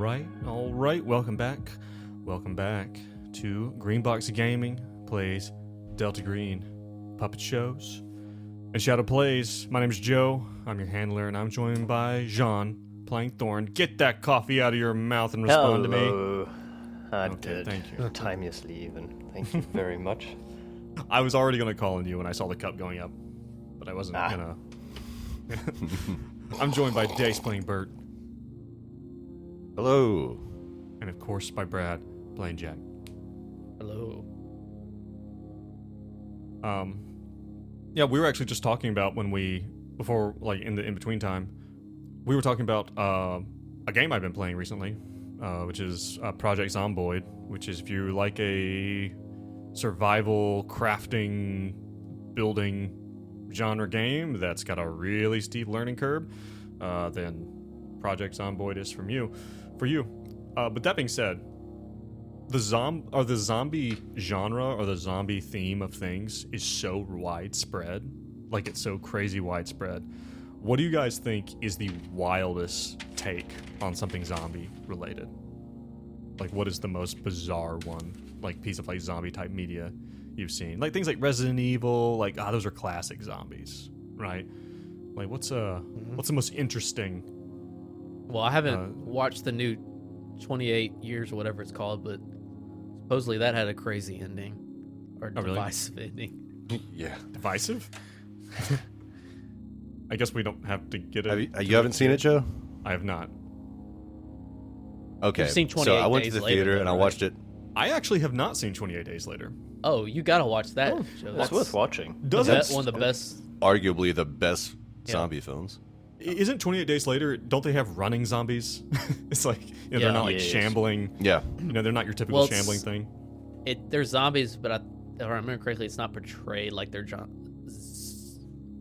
All right. Welcome back to Greenbox Gaming plays Delta Green puppet shows and Shadow Plays. My name is Joe. I'm your handler, and I'm joined by Jean playing Thorn. Get that coffee out of your mouth and respond to me. Hello. I Okay, did. thank you. Timelessly even. Thank you very much. I was already going to call on you when I saw the cup going up, but I wasn't gonna. I'm joined by Dace playing Bert, Hello. and of course by Brad playing Jack. Hello. Yeah, we were actually just talking about in between time, we were talking about a game I've been playing recently, which is Project Zomboid, which is if you like a survival crafting building genre game that's got a really steep learning curve, then Project Zomboid is for you. But that being said, the zombie genre or the zombie theme of things is so widespread. Like, it's so crazy widespread. What do you guys think is the wildest take on something zombie related? Like, what is the most bizarre one, like piece of like zombie type media you've seen? Like things like Resident Evil, like those are classic zombies, right? Like what's the most interesting? Well, I haven't watched the new 28 years or whatever it's called, but supposedly that had a crazy ending or really? divisive ending. Yeah. Divisive? I guess we don't have to get it. You haven't seen it, Joe? I have not. Okay. You've seen so 28 I went to Days the Later, theater though, and I right? watched it. I actually have not seen 28 Days Later. Oh, you gotta watch that. Joe. It's That's worth watching. one of the best. Arguably the best Yeah. zombie films. Isn't 28 Days Later, don't they have running zombies? It's like, Yeah. they're not like Yes. shambling. Yeah. They're not your typical Well, it's- shambling thing. They're zombies, but if I remember correctly, it's not portrayed like they're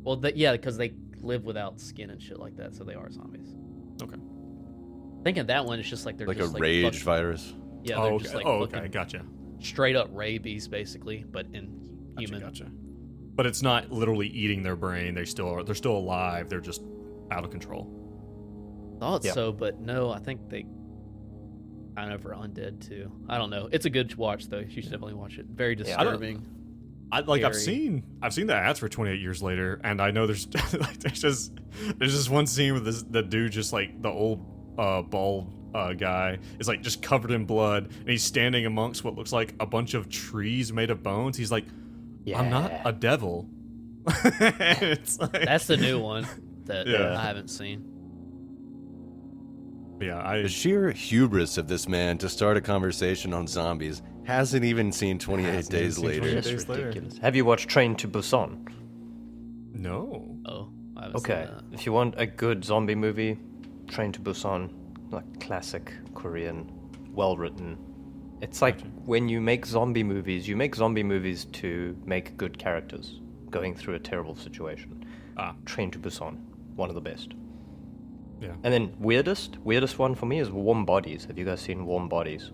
Well, because they live without skin and shit like that, so they are zombies. Okay. Thinking that one is just like they're Like just a rage fucking- virus. Yeah, they're Oh, just okay. like Okay, fucking gotcha. straight up rabies, basically, but in human. Gotcha. But it's not literally eating their brain. They're still alive. They're just out of control. Thought Yeah. so, but no, I think they kind of are undead too. I don't know. It's a good watch though. You should definitely watch it. Very Yeah, I don't- disturbing. I've Very. seen the ads for 28 Years Later, and I know there's like, there's just one scene with the dude, just like the old bald guy is like just covered in blood, and he's standing amongst what looks like a bunch of trees made of bones. He's like, I'm not a devil. It's like, That's the new one that Yeah. I haven't seen. yeah. The sheer hubris of this man to start a conversation on zombies hasn't even seen 28 Days seen Later. 28 It's Days Later. ridiculous. Have you watched Train to Busan? No. Oh, I haven't Okay. seen that. If you want a good zombie movie, Train to Busan, like classic Korean, well written. It's like when you make zombie movies to make good characters going through a terrible situation. Train to Busan, one of the best. Yeah. And then weirdest one for me is Warm Bodies. Have you guys seen Warm Bodies?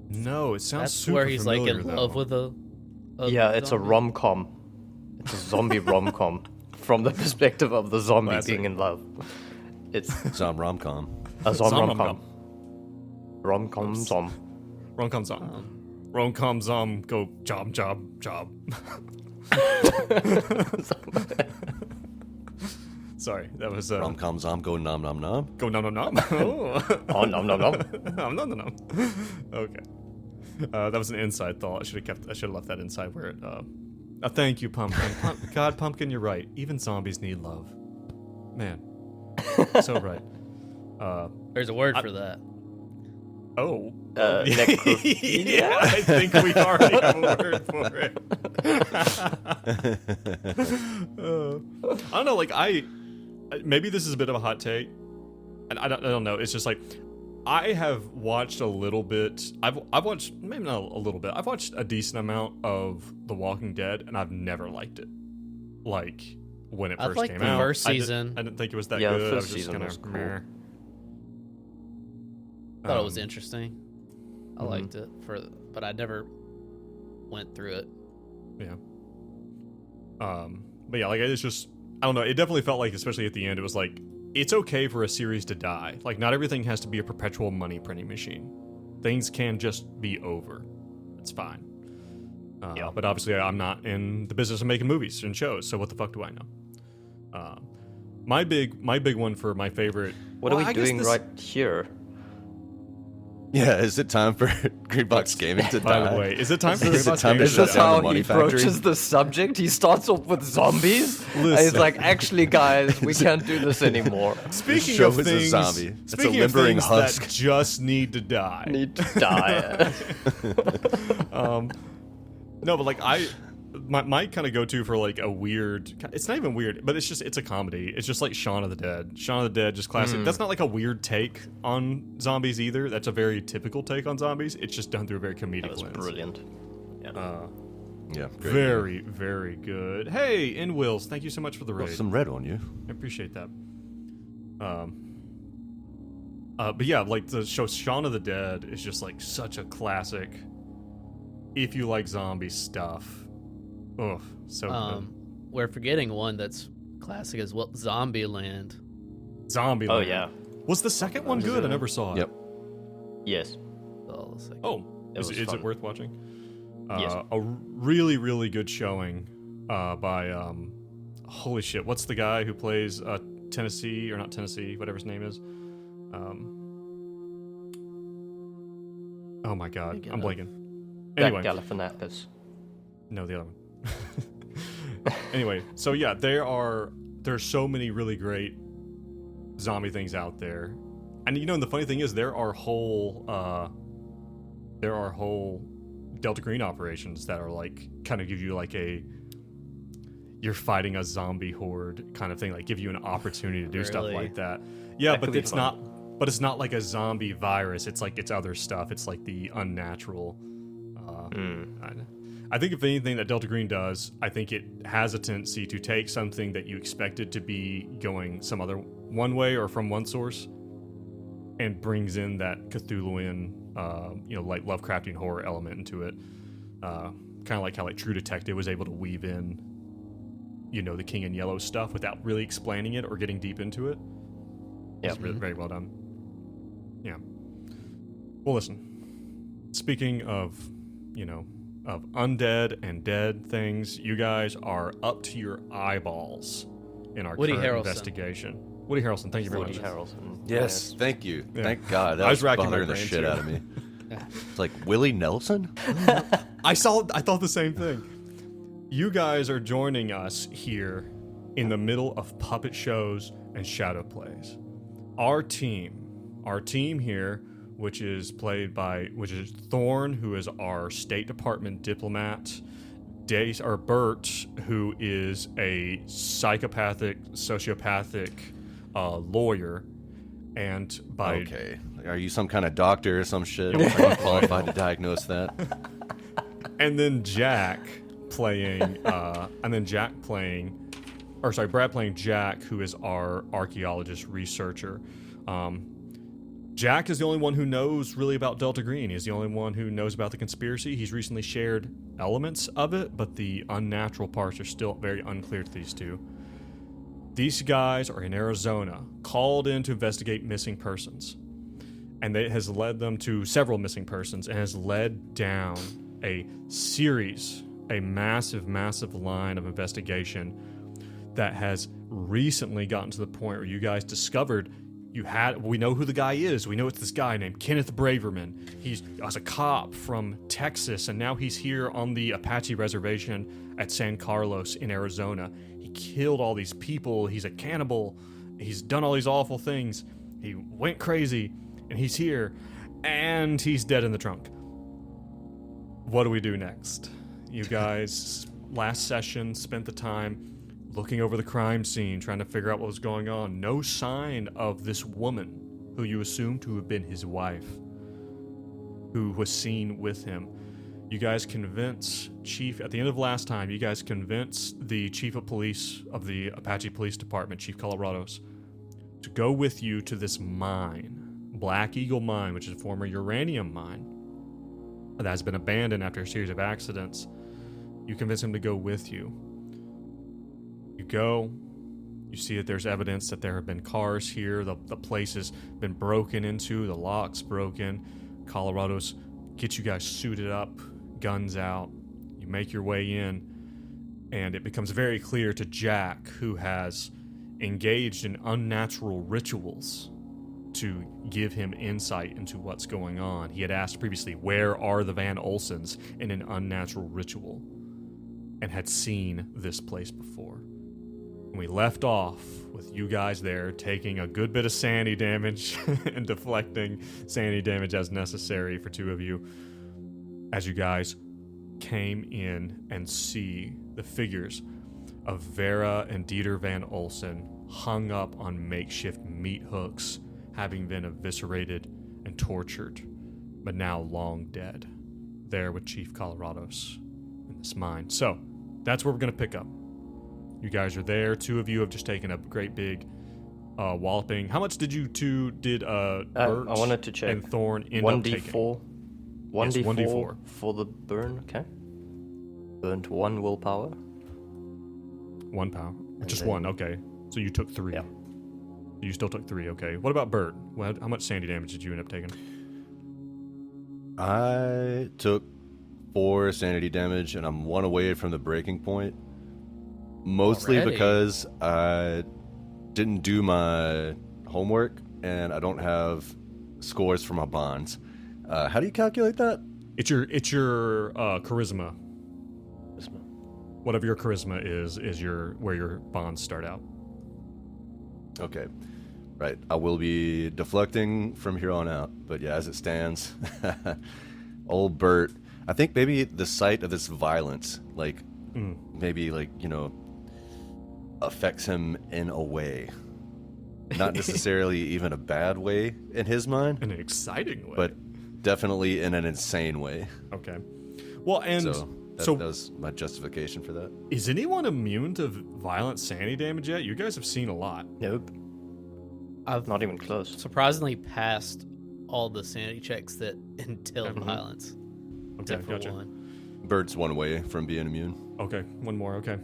No, it sounds That's super where he's like familiar, in though. love with a Yeah, it's a zombie. rom-com. It's a zombie rom-com from the perspective of the zombie Classic. being in love. It's Zom rom-com. a Zom rom-com. Rom-com zom. Rom-com zom. Rom-com zom. Go job. Sorry, that was Rom-com zom go nom nom nom. go nom. Oh, Oh, nom nom nom. nom. Okay, that was an inside thought. I should have left that inside where it. Thank you, Pumpkin. God, Pumpkin, you're right. Even zombies need love. Man, so right. There's a word for that. Oh. Yeah. I think we already have a word for it. I don't know, like maybe this is a bit of a hot take, and I don't know. It's just like I have watched a little bit. I've watched maybe not a little bit. I've watched a decent amount of The Walking Dead, and I've never liked it. Like when it I first liked came the out, first I season. didn't think it was that Yeah, the good. I first was just season kind was of cool. Thought it was Um, interesting. I liked it but I never went through it. Yeah. But yeah, like it's just I don't know. It definitely felt like, especially at the end, it was like it's okay for a series to die. Like, not everything has to be a perpetual money printing machine. Things can just be over. It's fine. But obviously, I'm not in the business of making movies and shows, so what the fuck do I know? My big one for my favorite. What are we doing right here? Yeah, is it time for Greenbox Gaming to die? By the way, is it time for Is it Greenbox time to Gaming? Is this shut down how the he Money Factory? broaches the subject? He starts off with zombies, and he's Listen. like, actually, guys, we can't do this anymore. Speaking show of is a things, zombie. It's a speaking of limbering things husk. that just need to die. Need to die. No, but like my kind of go-to for like a weird, it's not even weird, but it's a comedy. It's just like Shaun of the Dead. Shaun of the Dead, just classic. That's not like a weird take on zombies either. That's a very typical take on zombies. It's just done through a very comedic That was lens. brilliant. Yeah, great. Very, very good. Hey, In Wills, thank you so much for the Got raid. some red on you. I appreciate that. But yeah, like the show Shaun of the Dead is just like such a classic. If you like zombie stuff, so good. We're forgetting one that's classic as well. Zombieland. Zombie. Oh, yeah. Was the second one good? I never saw it. Yep. Yes. Oh, second. Oh, It is was it fun. worth watching? Yes. A really, really good showing by holy shit, what's the guy who plays Tennessee, or not Tennessee, whatever his name is? Oh my god, Pick it I'm up. blanking. Jack Anyway, Galifianakis. no, the other one. Anyway, so yeah, there's so many really great zombie things out there, and you know, and the funny thing is, there are whole Delta Green operations that are like kind of give you like you're fighting a zombie horde kind of thing, like give you an opportunity to do stuff Really? like that. Yeah, That but could be it's fun. not. But it's not like a zombie virus. It's like it's other stuff. It's like the unnatural. I think if anything that Delta Green does, I think it has a tendency to take something that you expected to be going some other one way or from one source, and brings in that Cthulhuan, like Lovecraftian horror element into it. Kind of like how like True Detective was able to weave in, the King in Yellow stuff without really explaining it or getting deep into it. Yeah. It's very well done. Yeah. Well, listen. Speaking of, of undead and dead things, you guys are up to your eyeballs in our Woody current Harrelson. investigation. Woody Harrelson, thank you very Woody much. Harrelson. Yes, thank you. Yeah. Thank God. That I was was racking my bothering the brain, shit too. out of me. It's like Willie Nelson? I thought the same thing. You guys are joining us here in the middle of puppet shows and shadow plays. Our team here, which is Thorne, who is our State Department diplomat, Bert, who is a sociopathic lawyer, and by Okay. Are you some kind of doctor or some shit? Are you qualified to diagnose that? and then Brad playing Jack, who is our archaeologist researcher. Jack is the only one who knows really about Delta Green. He's the only one who knows about the conspiracy. He's recently shared elements of it, but the unnatural parts are still very unclear to these two. These guys are in Arizona, called in to investigate missing persons. And it has led them to several missing persons and has led down a massive, massive line of investigation that has recently gotten to the point where you guys discovered we know who the guy is. We know it's this guy named Kenneth Braverman. He's a cop from Texas, and now he's here on the Apache reservation at San Carlos in Arizona. He killed all these people. He's a cannibal. He's done all these awful things. He went crazy, and he's here, and he's dead in the trunk. What do we do next? You guys, last session, spent the time looking over the crime scene, trying to figure out what was going on. No sign of this woman, who you assume to have been his wife, who was seen with him. You guys convince at the end of last time, you guys convince the chief of police of the Apache Police Department, Chief Colorados, to go with you to this mine, Black Eagle Mine, which is a former uranium mine that has been abandoned after a series of accidents. You convince him to go with you. You go, You see that there's evidence that there have been cars here. The place has been broken into. The lock's broken. Colorado's get you guys suited up, guns out. You make your way in, and it becomes very clear to Jack, who has engaged in unnatural rituals to give him insight into what's going on. He had asked previously, where are the Van Olsens, in an unnatural ritual, and had seen this place before. And we left off with you guys there taking a good bit of sanity damage and deflecting sanity damage as necessary for two of you, as you guys came in and see the figures of Vera and Dieter Van Olsen hung up on makeshift meat hooks, having been eviscerated and tortured, but now long dead, there with Chief Colorados in this mine. So, that's where we're going to pick up. You guys are there. Two of you have just taken a great big walloping. How much did you two, Bert I wanted to check. and Thorn end up taking? 1d4. 1d4 Yes, 1d4. for the burn, okay. Burned 1 willpower. 1 power. Just then- 1, okay. So you took 3. Yeah. You still took 3, okay. What about Bert? How much sandy damage did you end up taking? I took 4 sanity damage, and I'm 1 away from the breaking point. Mostly Already? because I didn't do my homework, and I don't have scores for my bonds. How do you calculate that? It's your charisma. Whatever your charisma is your where your bonds start out. Okay. Right. I will be deflecting from here on out. But yeah, as it stands, old Bert, I think maybe the sight of this violence, maybe affects him in a way. Not necessarily even a bad way in his mind, In an exciting way. but definitely in an insane way. Okay. Well, and So that was my justification for that. is anyone immune to violent sanity damage yet? You guys have seen a lot. Nope. I've Not even close. surprisingly passed all the sanity checks that entail violence. Okay, Except for gotcha. one. Bert's 1 away from being immune. Okay, one more. Okay.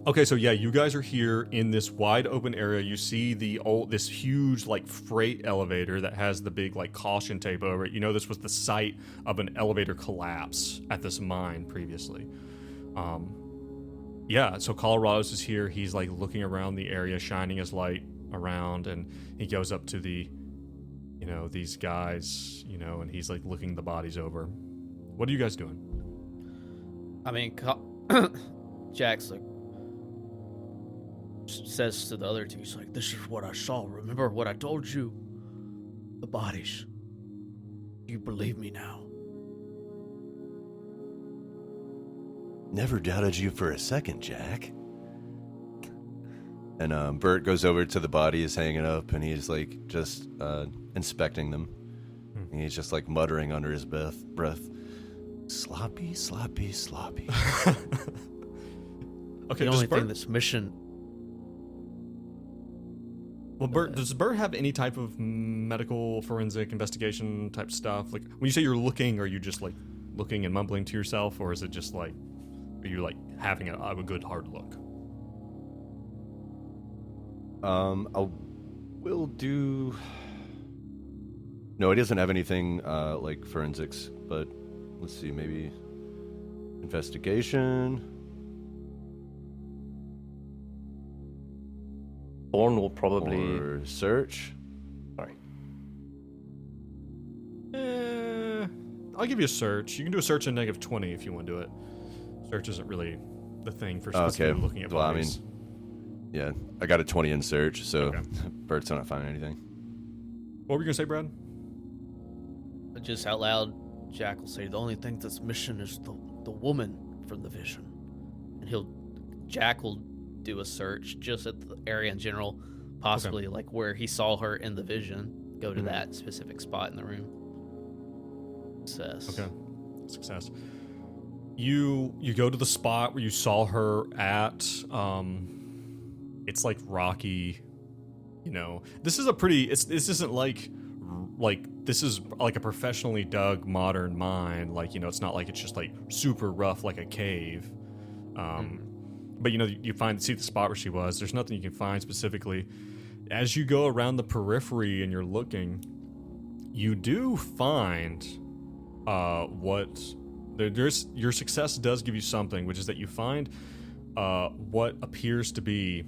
Okay, so yeah, you guys are here in this wide open area. You see this huge freight elevator that has the big caution tape over it. You know this was the site of an elevator collapse at this mine previously. Yeah, so Colorado's is here. He's looking around the area, shining his light around, and he goes up to these guys, and he's looking the bodies over. What are you guys doing? I mean, Jack's says to the other two, he's like, "This is what I saw. Remember what I told you? The bodies. Do you believe me now?" Never doubted you for a second, Jack. And Bert goes over to the bodies hanging up, and he's just inspecting them. And he's just muttering under his breath, "Sloppy, sloppy, sloppy." Okay, The does only Bert, thing this mission. does Bert have any type of medical forensic investigation type stuff? When you say you're looking, are you just looking and mumbling to yourself, or is it just are you having a good hard look? I will do. No, he doesn't have anything like forensics, but let's see, maybe investigation. Thorn will probably. Or search. Sorry. I'll give you a search. You can do a search in -20 if you want to do it. Search isn't really the thing for specifically looking at Well, bodies. Yeah, I got a 20 in search, so Okay. Bert's not finding anything. What were you gonna say, Brad? Just out loud, Jack will say, "The only thing that's missing is the woman from the vision," and Jack will do a search just at the area in general, possibly where he saw her in the vision. Go to that specific spot in the room. Success. Okay, success. You go to the spot where you saw her at. It's rocky. This is a pretty. This isn't this is a professionally dug modern mine. It's not it's just super rough like a cave. But you see the spot where she was. There's nothing you can find specifically. As you go around the periphery and you're looking, you do find your success does give you something, which is that you find what appears to be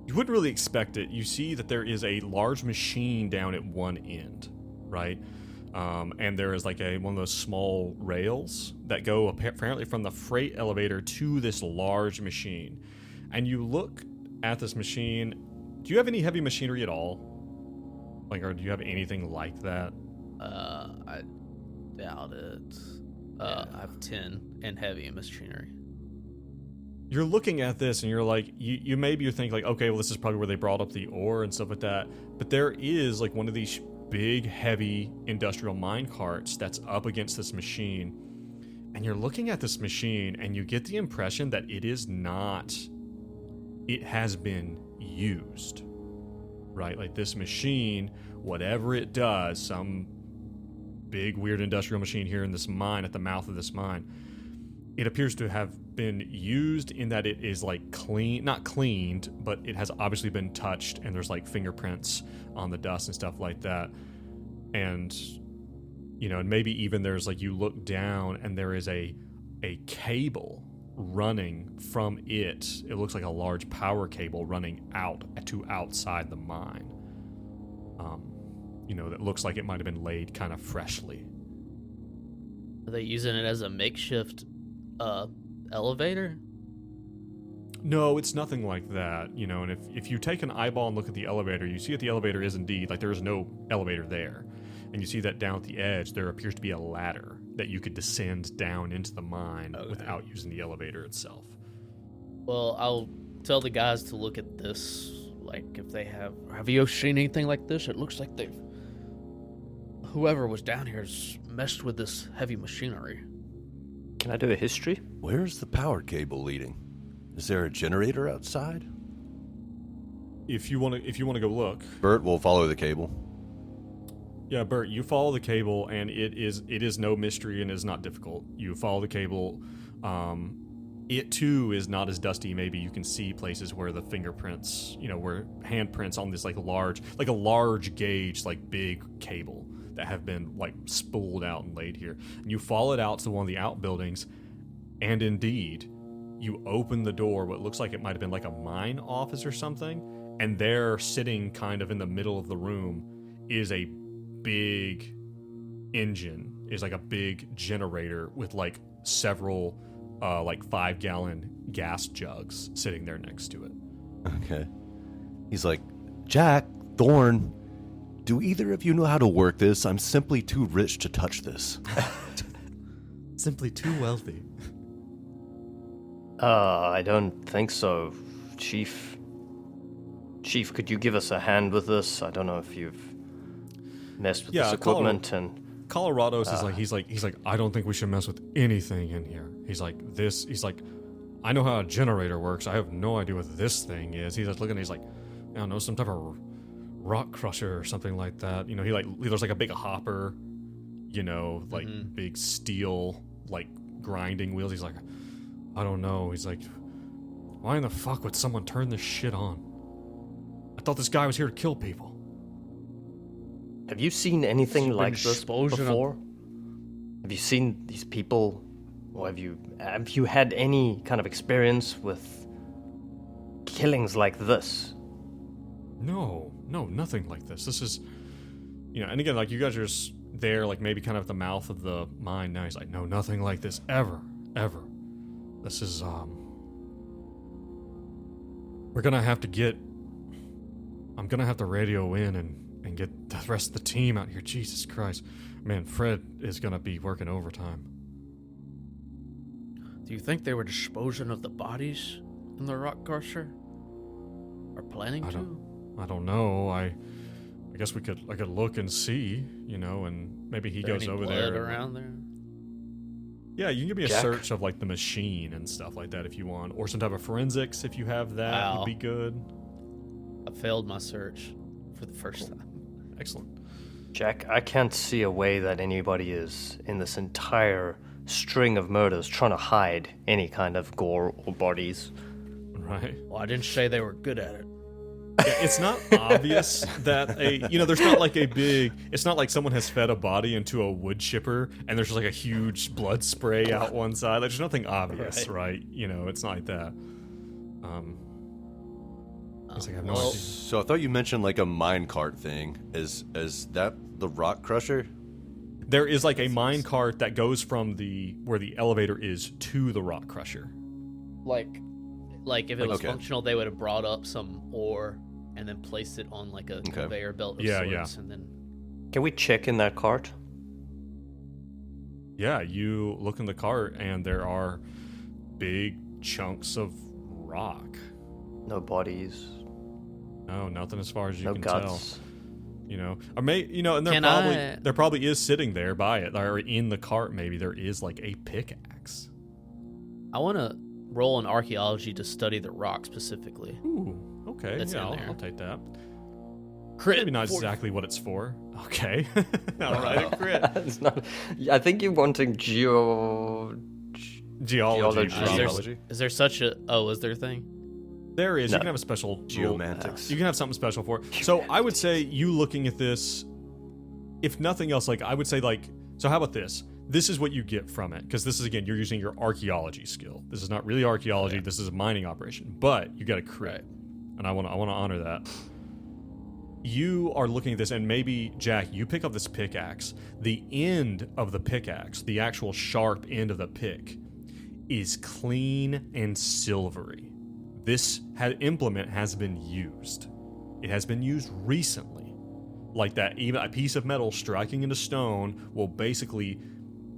you wouldn't really expect it. You see that there is a large machine down at one end, right? And there is like one of those small rails that go apparently from the freight elevator to this large machine. And you look at this machine. Do you have any heavy machinery at all? Or do you have anything like that? I doubt it. I have 10 and heavy machinery. You're looking at this and you're like, you're thinking like, okay, well, this is probably where they brought up the ore and stuff like that. But there is like one of these big, heavy industrial mine carts that's up against this machine. And you're looking at this machine and you get the impression that it has been used, right? Like this machine, whatever it does, some big, weird industrial machine here in this mine, at the mouth of this mine, it appears to have been used in that it is like not cleaned, but it has obviously been touched, and there's like fingerprints on the dust and stuff like that. And and maybe even there's like, you look down and there is a cable running from it. It looks like a large power cable running out to outside the mine. That looks like it might have been laid kind of freshly. Are they using it as a makeshift elevator? No, it's nothing like that. And if you take an eyeball and look at the elevator, you see that the elevator is indeed, like, there is no elevator there. And you see that down at the edge, there appears to be a ladder that you could descend down into the mine without using the elevator itself. Well, I'll tell the guys to look at this. Like, if they have you seen anything like this? It looks like whoever was down here has messed with this heavy machinery. Can I do a history? Where's the power cable leading? Is there a generator outside? If you want to go look, Bert will follow the cable. Yeah, Bert, you follow the cable, and it is no mystery and is not difficult. You follow the cable. It too is not as dusty. Maybe you can see places where the fingerprints, where handprints on this like a large gauge, like big cable that have been like spooled out and laid here. And you follow it out to one of the outbuildings, and indeed, you open the door. What looks like it might have been like a mine office or something, and there, sitting kind of in the middle of the room, is a big engine. Is like a big generator with like several like 5-gallon gas jugs sitting there next to it. Okay. He's like, Jack, Thorn, do either of you know how to work this? I'm simply too rich to touch this. Simply too wealthy. I don't think so, Chief. Chief, could you give us a hand with this? I don't know if you've messed with this equipment Colorado's is like, he's like, I don't think we should mess with anything in here. He's like, I know how a generator works. I have no idea what this thing is. He's like looking, he's like, I don't know, some type of rock crusher or something like that. There's like a big hopper, big steel, like grinding wheels. He's like, I don't know. He's like, why in the fuck would someone turn this shit on? I thought this guy was here to kill people. Have you seen anything like this explosion before? Have you seen these people, or have you had any kind of experience with killings like this? No, nothing like this. This is, and again, like, you guys are just there, like, maybe kind of at the mouth of the mine now. He's like, no, nothing like this ever. This is, I'm gonna have to radio in and get the rest of the team out here. Jesus Christ. Man, Fred is gonna be working overtime. Do you think they were disposing of the bodies in the rock crusher? Or planning to? I don't know. I guess I could look and see, and maybe he goes over blood there. Around there? Yeah, you can give me a Jack? search of like the machine and stuff like that if you want, or some type of forensics if you have that. Wow. Would be good. I failed my search for the first time. Excellent. Jack, I can't see a way that anybody is in this entire string of murders trying to hide any kind of gore or bodies. Right. Well, I didn't say they were good at it. Yeah, it's not obvious that there's not like it's not like someone has fed a body into a wood chipper and there's just like a huge blood spray out one side. Like, there's nothing obvious, right? It's not like that. It's like, I have no idea. So I thought you mentioned like a minecart thing. Is that the rock crusher? There is like a mine cart that goes from where the elevator is to the rock crusher. Like if it was Okay. functional, they would have brought up some ore and then placed it on like a conveyor belt of sorts, and then. Can we check in that cart? Yeah, you look in the cart and there are big chunks of rock. No bodies. No, nothing as far as you No can guts. tell. Or and there probably is sitting there by it, or in the cart. Maybe there is like a pickaxe. I want to roll in archaeology to study the rock specifically. Ooh, okay. That's in Yeah, there. I'll take that. Crit. Maybe not exactly what it's for. Okay. All right, a crit. It's not. I think you're wanting Geology. Geology. Is there such a? Oh, is there a thing? There is. No. You can have a special Geomantics. You can have something special for it. So I would say you looking at this, if nothing else, like I would say like, so how about this? This is what you get from it, because this is, again, you're using your archaeology skill. This is not really archaeology. This is a mining operation, but you got a crit, and I want to honor that. You are looking at this, and maybe Jack, you pick up this pickaxe. The end of the pickaxe, the actual sharp end of the pick, is clean and silvery. This implement has been used. It has been used recently. Like that, even a piece of metal striking into stone will basically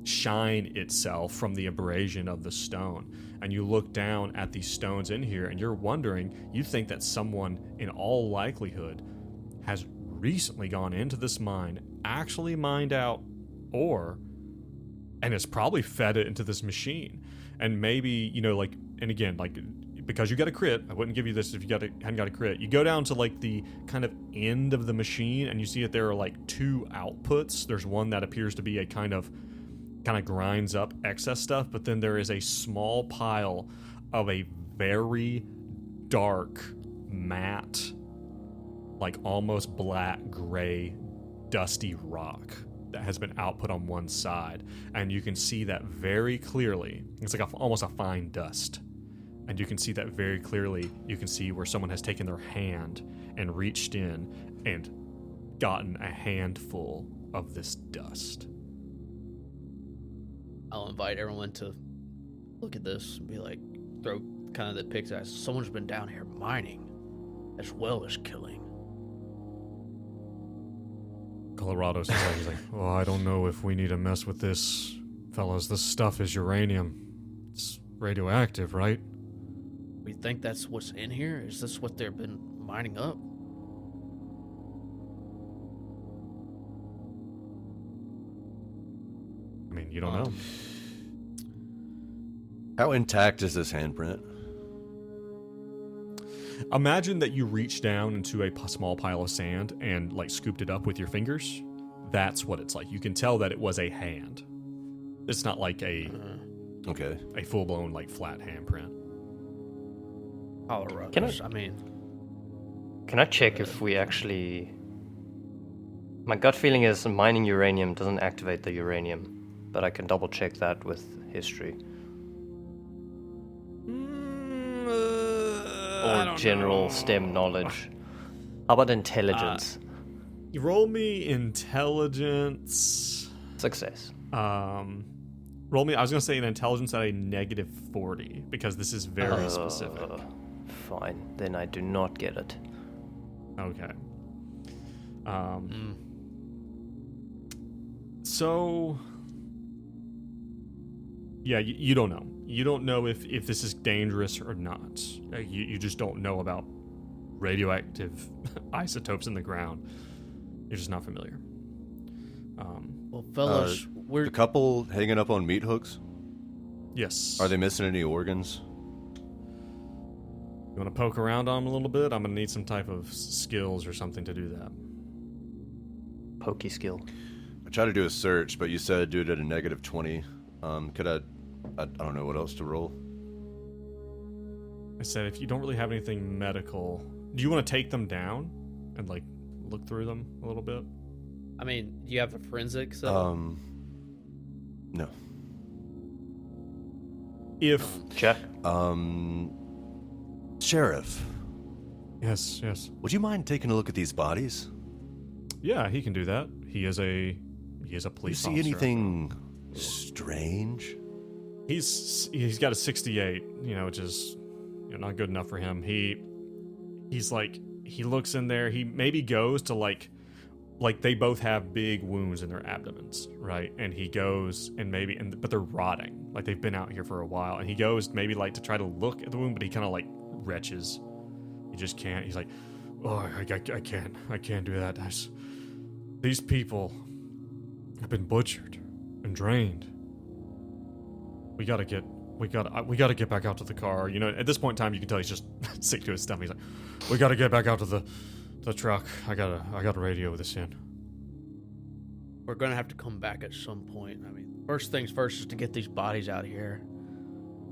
shine itself from the abrasion of the stone. And you look down at these stones in here and you're wondering, you think that someone in all likelihood has recently gone into this mine, actually mined out ore, and has probably fed it into this machine. And maybe, and again, like, because you got a crit, I wouldn't give you this if you hadn't got a crit. You go down to like the kind of end of the machine and you see that there are like two outputs. There's one that appears to be a kind of grinds up excess stuff, but then there is a small pile of a very dark, matte, like almost black, gray, dusty rock that has been output on one side. And you can see that very clearly. It's like almost a fine dust. And you can see that very clearly. You can see where someone has taken their hand and reached in and gotten a handful of this dust. I'll invite everyone to look at this and be like, throw kind of the pickaxe. Someone's been down here mining as well as killing. Colorado says, he's like, well, I don't know if we need to mess with this, fellas. This stuff is uranium. It's radioactive, right? We think that's what's in here? Is this what they've been mining up? I mean, you don't know. How intact is this handprint? Imagine that you reached down into a small pile of sand and like scooped it up with your fingers. That's what it's like. You can tell that it was a hand. It's not like a full-blown like flat handprint. Colorado. Can I check if we actually... My gut feeling is mining uranium doesn't activate the uranium, but I can double check that with history. Or general STEM knowledge. How about intelligence? You roll me intelligence. Success. Roll me, I was going to say an intelligence at a -40, because this is very specific. Fine, then I do not get it. Okay. So, yeah, you don't know. You don't know if this is dangerous or not. You just don't know about radioactive isotopes in the ground. You're just not familiar. Well, fellas, we're... The couple hanging up on meat hooks? Yes. Are they missing any organs? You want to poke around on them a little bit? I'm going to need some type of skills or something to do that. Pokey skill. I tried to do a search, but you said do it at a -20. Could I don't know what else to roll. I said, if you don't really have anything medical, do you want to take them down and like look through them a little bit? I mean, do you have a forensic? No. If Check. Sheriff, yes, would you mind taking a look at these bodies? yeah, he can do that. He is a Do you police see officer. anything strange? He's got a 68, which is not good enough for him. He's like, he looks in there. He maybe goes to like they both have big wounds in their abdomens, right? And he goes and but they're rotting, like they've been out here for a while. And he goes maybe like to try to look at the wound, but he kind of like retches. He just can't. He's like, oh, I can't do that. These people have been butchered and drained. We gotta get back out to the car. At this point in time, you can tell he's just sick to his stomach. He's like, we gotta get back out to the truck. I gotta radio this in. We're gonna have to come back at some point. I mean, first things first is to get these bodies out of here,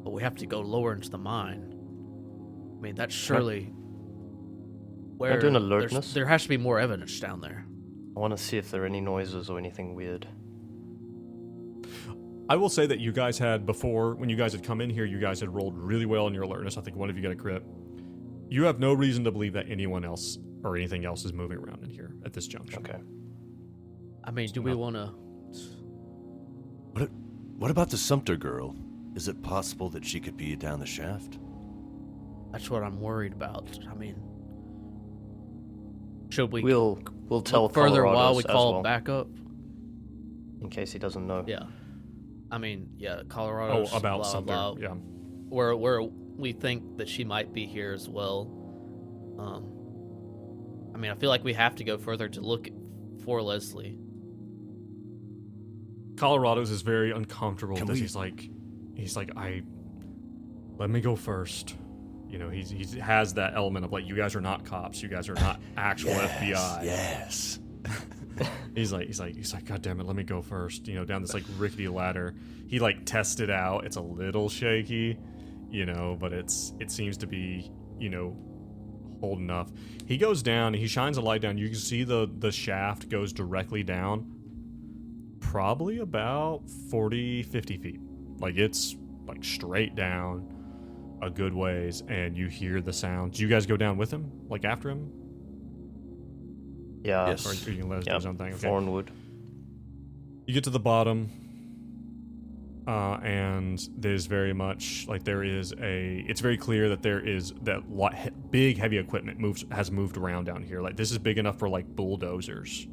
but we have to go lower into the mine. I mean, that's surely where I do an alertness? there has to be more evidence down there. I want to see if there are any noises or anything weird. I will say that you guys had before, when you guys had come in here, you guys had rolled really well on your alertness. I think one of you got a crit. You have no reason to believe that anyone else or anything else is moving around in here at this junction. Okay. I mean, do we want to? What about the Sumter girl? Is it possible that she could be down the shaft? That's what I'm worried about. I mean, should we? We'll tell look further Colorado's while we as call well, backup. in case he doesn't know. Yeah, I mean, yeah, Colorado. Oh, about blah, Sumter. blah, Yeah. where we think that she might be here as well. I mean, I feel like we have to go further to look for Leslie. Colorado's is very uncomfortable Can because we- he's like, let me go first. He has that element of like, you guys are not cops, you guys are not actual FBI. Yes. He's like, God damn it, let me go first. Down this like rickety ladder. He like tests it out. It's a little shaky, but it seems to be, hold enough. He goes down. He shines a light down. You can see the shaft goes directly down, probably about 40, 50 feet. Like it's like straight down a good ways, and you hear the sounds. Do you guys go down with him, like after him? Yeah. Yes. Or you can let us do Yeah. his own thing. Okay. Thornwood. You get to the bottom, and there's very much like it's very clear that there is big heavy equipment has moved around down here. Like this is big enough for like bulldozers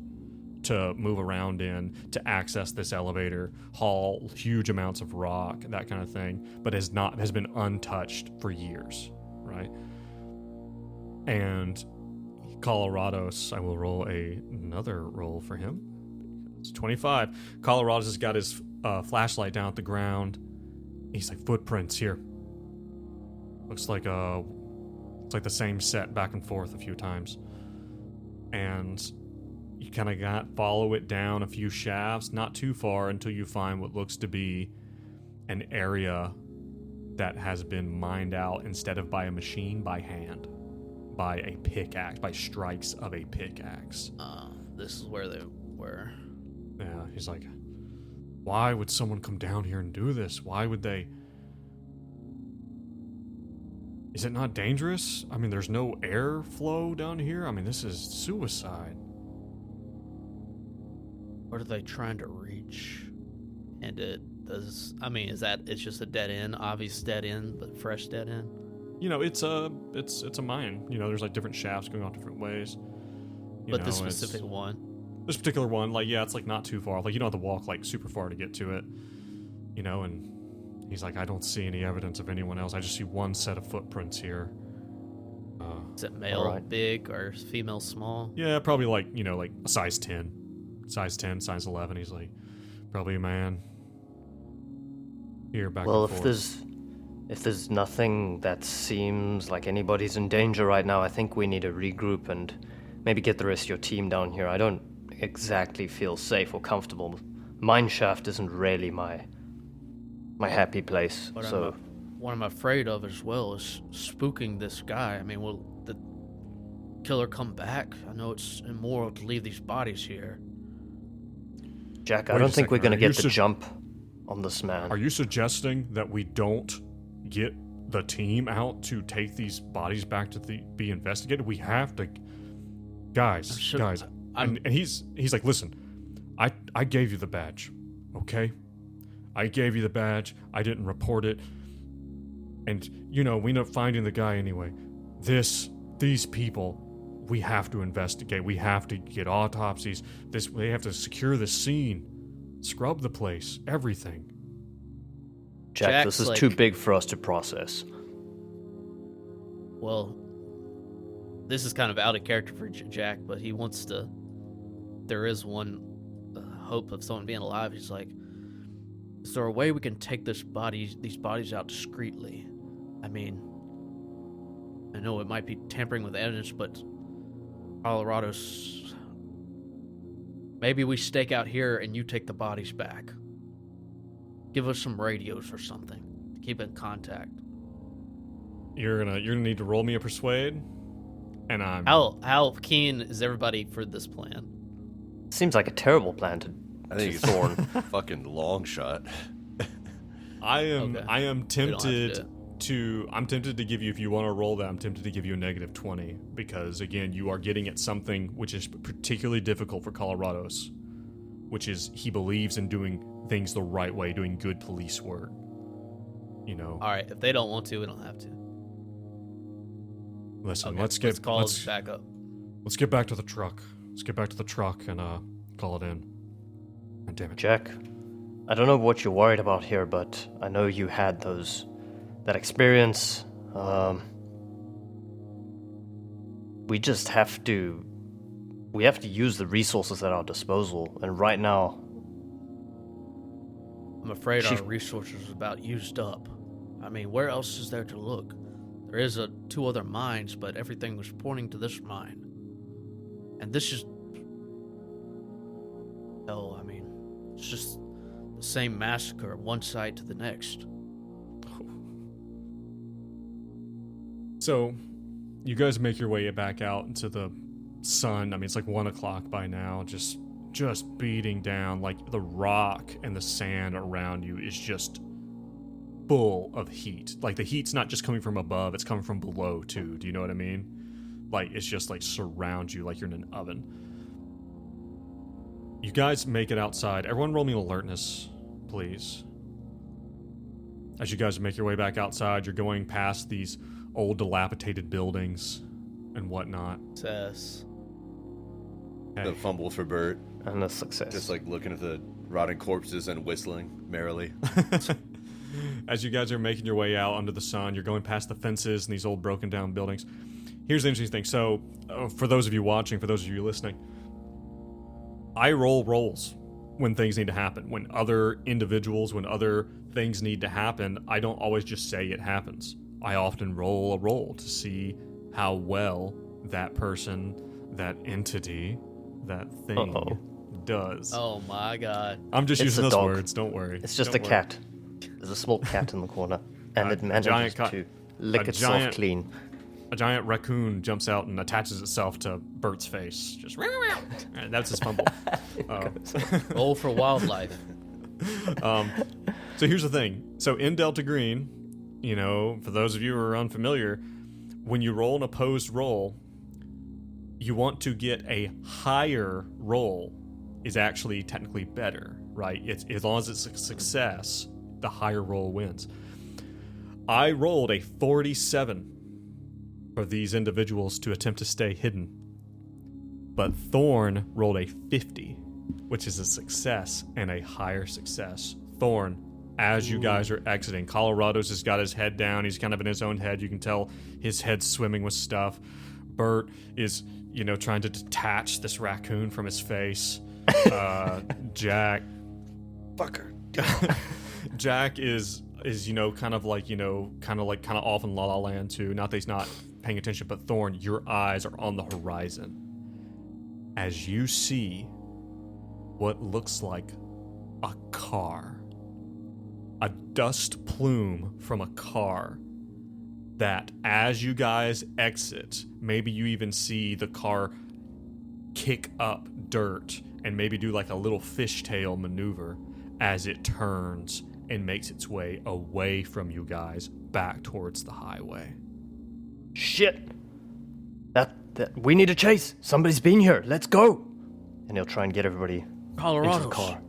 to move around in, to access this elevator, haul huge amounts of rock, that kind of thing, but has been untouched for years, right? And Colorado's, I will roll another roll for him. It's 25. Colorado's has got his flashlight down at the ground. He's like, footprints here. Looks like it's like the same set back and forth a few times. And you kind of follow it down a few shafts, not too far, until you find what looks to be an area that has been mined out instead of by a machine, by hand, by a pickaxe, by strikes of a pickaxe. This is where they were. Yeah, he's like, why would someone come down here and do this? Why would they? Is it not dangerous? I mean, there's no airflow down here. I mean, this is suicide. What are they trying to reach? And is that it's just a dead end, obvious dead end, but fresh dead end? It's a mine. There's like different shafts going off different ways. But this specific one. This particular one, like, yeah, it's like not too far. Like, you don't have to walk like super far to get to it. And he's like, I don't see any evidence of anyone else. I just see one set of footprints here. Is it male Alright. big or female small? Yeah, probably like, like a size 10. Size 10, size 11. He's like, probably a man. Here, back Well, and forth. if there's nothing that seems like anybody's in danger right now, I think we need to regroup and maybe get the rest of your team down here. I don't exactly feel safe or comfortable. Mine shaft isn't really my my happy place. But So what I'm afraid of as well is spooking this guy. I mean, will the killer come back? I know it's immoral to leave these bodies here. Jack, I Wait a don't think we're second, gonna are you get the jump on this man. Are you suggesting that we don't get the team out to take these bodies back to be investigated? We have to, guys. And he's like, listen, I gave you the badge, okay? I gave you the badge. I didn't report it, and we ended up finding the guy anyway. These people, we have to investigate. We have to get autopsies. They have to secure the scene, scrub the place, everything. Jack, this is too big for us to process. Well, this is kind of out of character for Jack, but he wants to. There is one hope of someone being alive. He's like, is there a way we can take these bodies out discreetly? I mean, I know it might be tampering with evidence, but Colorado's. Maybe we stake out here and you take the bodies back. Give us some radios or something to keep in contact. You're gonna need to roll me a persuade, and I'm. How keen is everybody for this plan? Seems like a terrible plan to I think it's Thorn. fucking long shot. I am tempted to I'm tempted to give you, if you want to roll that, I'm tempted to give you a negative 20, because again, you are getting at something which is particularly difficult for Colorados, which is he believes in doing things the right way, doing good police work. All right, if they don't want to, we don't have to. Listen, Okay, let's back up. Let's get back to the truck. Let's get back to the truck and call it in. And damn it, Jack, I don't know what you're worried about here, but I know you had that experience. We just have to use the resources at our disposal, and right now, I'm afraid our resources are about used up. I mean, where else is there to look? There is 2 other mines, but everything was pointing to this mine. And this is... hell, I mean, it's just the same massacre, one side to the next. So, you guys make your way back out into the sun. I mean, it's like 1 o'clock by now, just beating down. Like, the rock and the sand around you is just full of heat. Like, the heat's not just coming from above, it's coming from below, too. Do you know what I mean? Like, it's just, like, surrounds you like you're in an oven. You guys make it outside. Everyone roll me alertness, please. As you guys make your way back outside, you're going past these old dilapidated buildings and whatnot. Success. Okay. The fumble for Bert. and a success. Just like looking at the rotting corpses and whistling merrily. As you guys are making your way out under the sun, you're going past the fences and these old broken down buildings. Here's the interesting thing. So, for those of you watching, for those of you listening, I roll rolls when things need to happen. When other individuals, when other things need to happen, I don't always just say it happens. I often roll a roll to see how well that person, that entity, that thing does. Oh my god. I'm just It's using a those dog. words, don't worry. It's just Don't a worry. cat. There's a small cat in the corner, and it manages to lick itself clean. A giant raccoon jumps out and attaches itself to Bert's face. Just and that's his fumble. Roll for wildlife. So here's the thing. So in Delta Green, you know, for those of you who are unfamiliar, when you roll an opposed roll, you want to get a higher roll is actually technically better, right? It's as long as it's a success, the higher roll wins. I rolled a 47 for these individuals to attempt to stay hidden. But Thorn rolled a 50, which is a success and a higher success. Thorn, as you guys are exiting, Colorado's has got his head down. He's kind of in his own head. You can tell his head's swimming with stuff. Bert is, you know, trying to detach this raccoon from his face. Jack. Fucker. Jack is you know, kind of off in La La Land too. Not that he's not paying attention, but Thorn, your eyes are on the horizon as you see what looks like a car a dust plume from a car that as you guys exit, maybe you even see the car kick up dirt and maybe do like a little fishtail maneuver as it turns and makes its way away from you guys back towards the highway. Shit! That we need to chase. Somebody's been here. Let's go. And he'll try and get everybody into Colorado's. the car.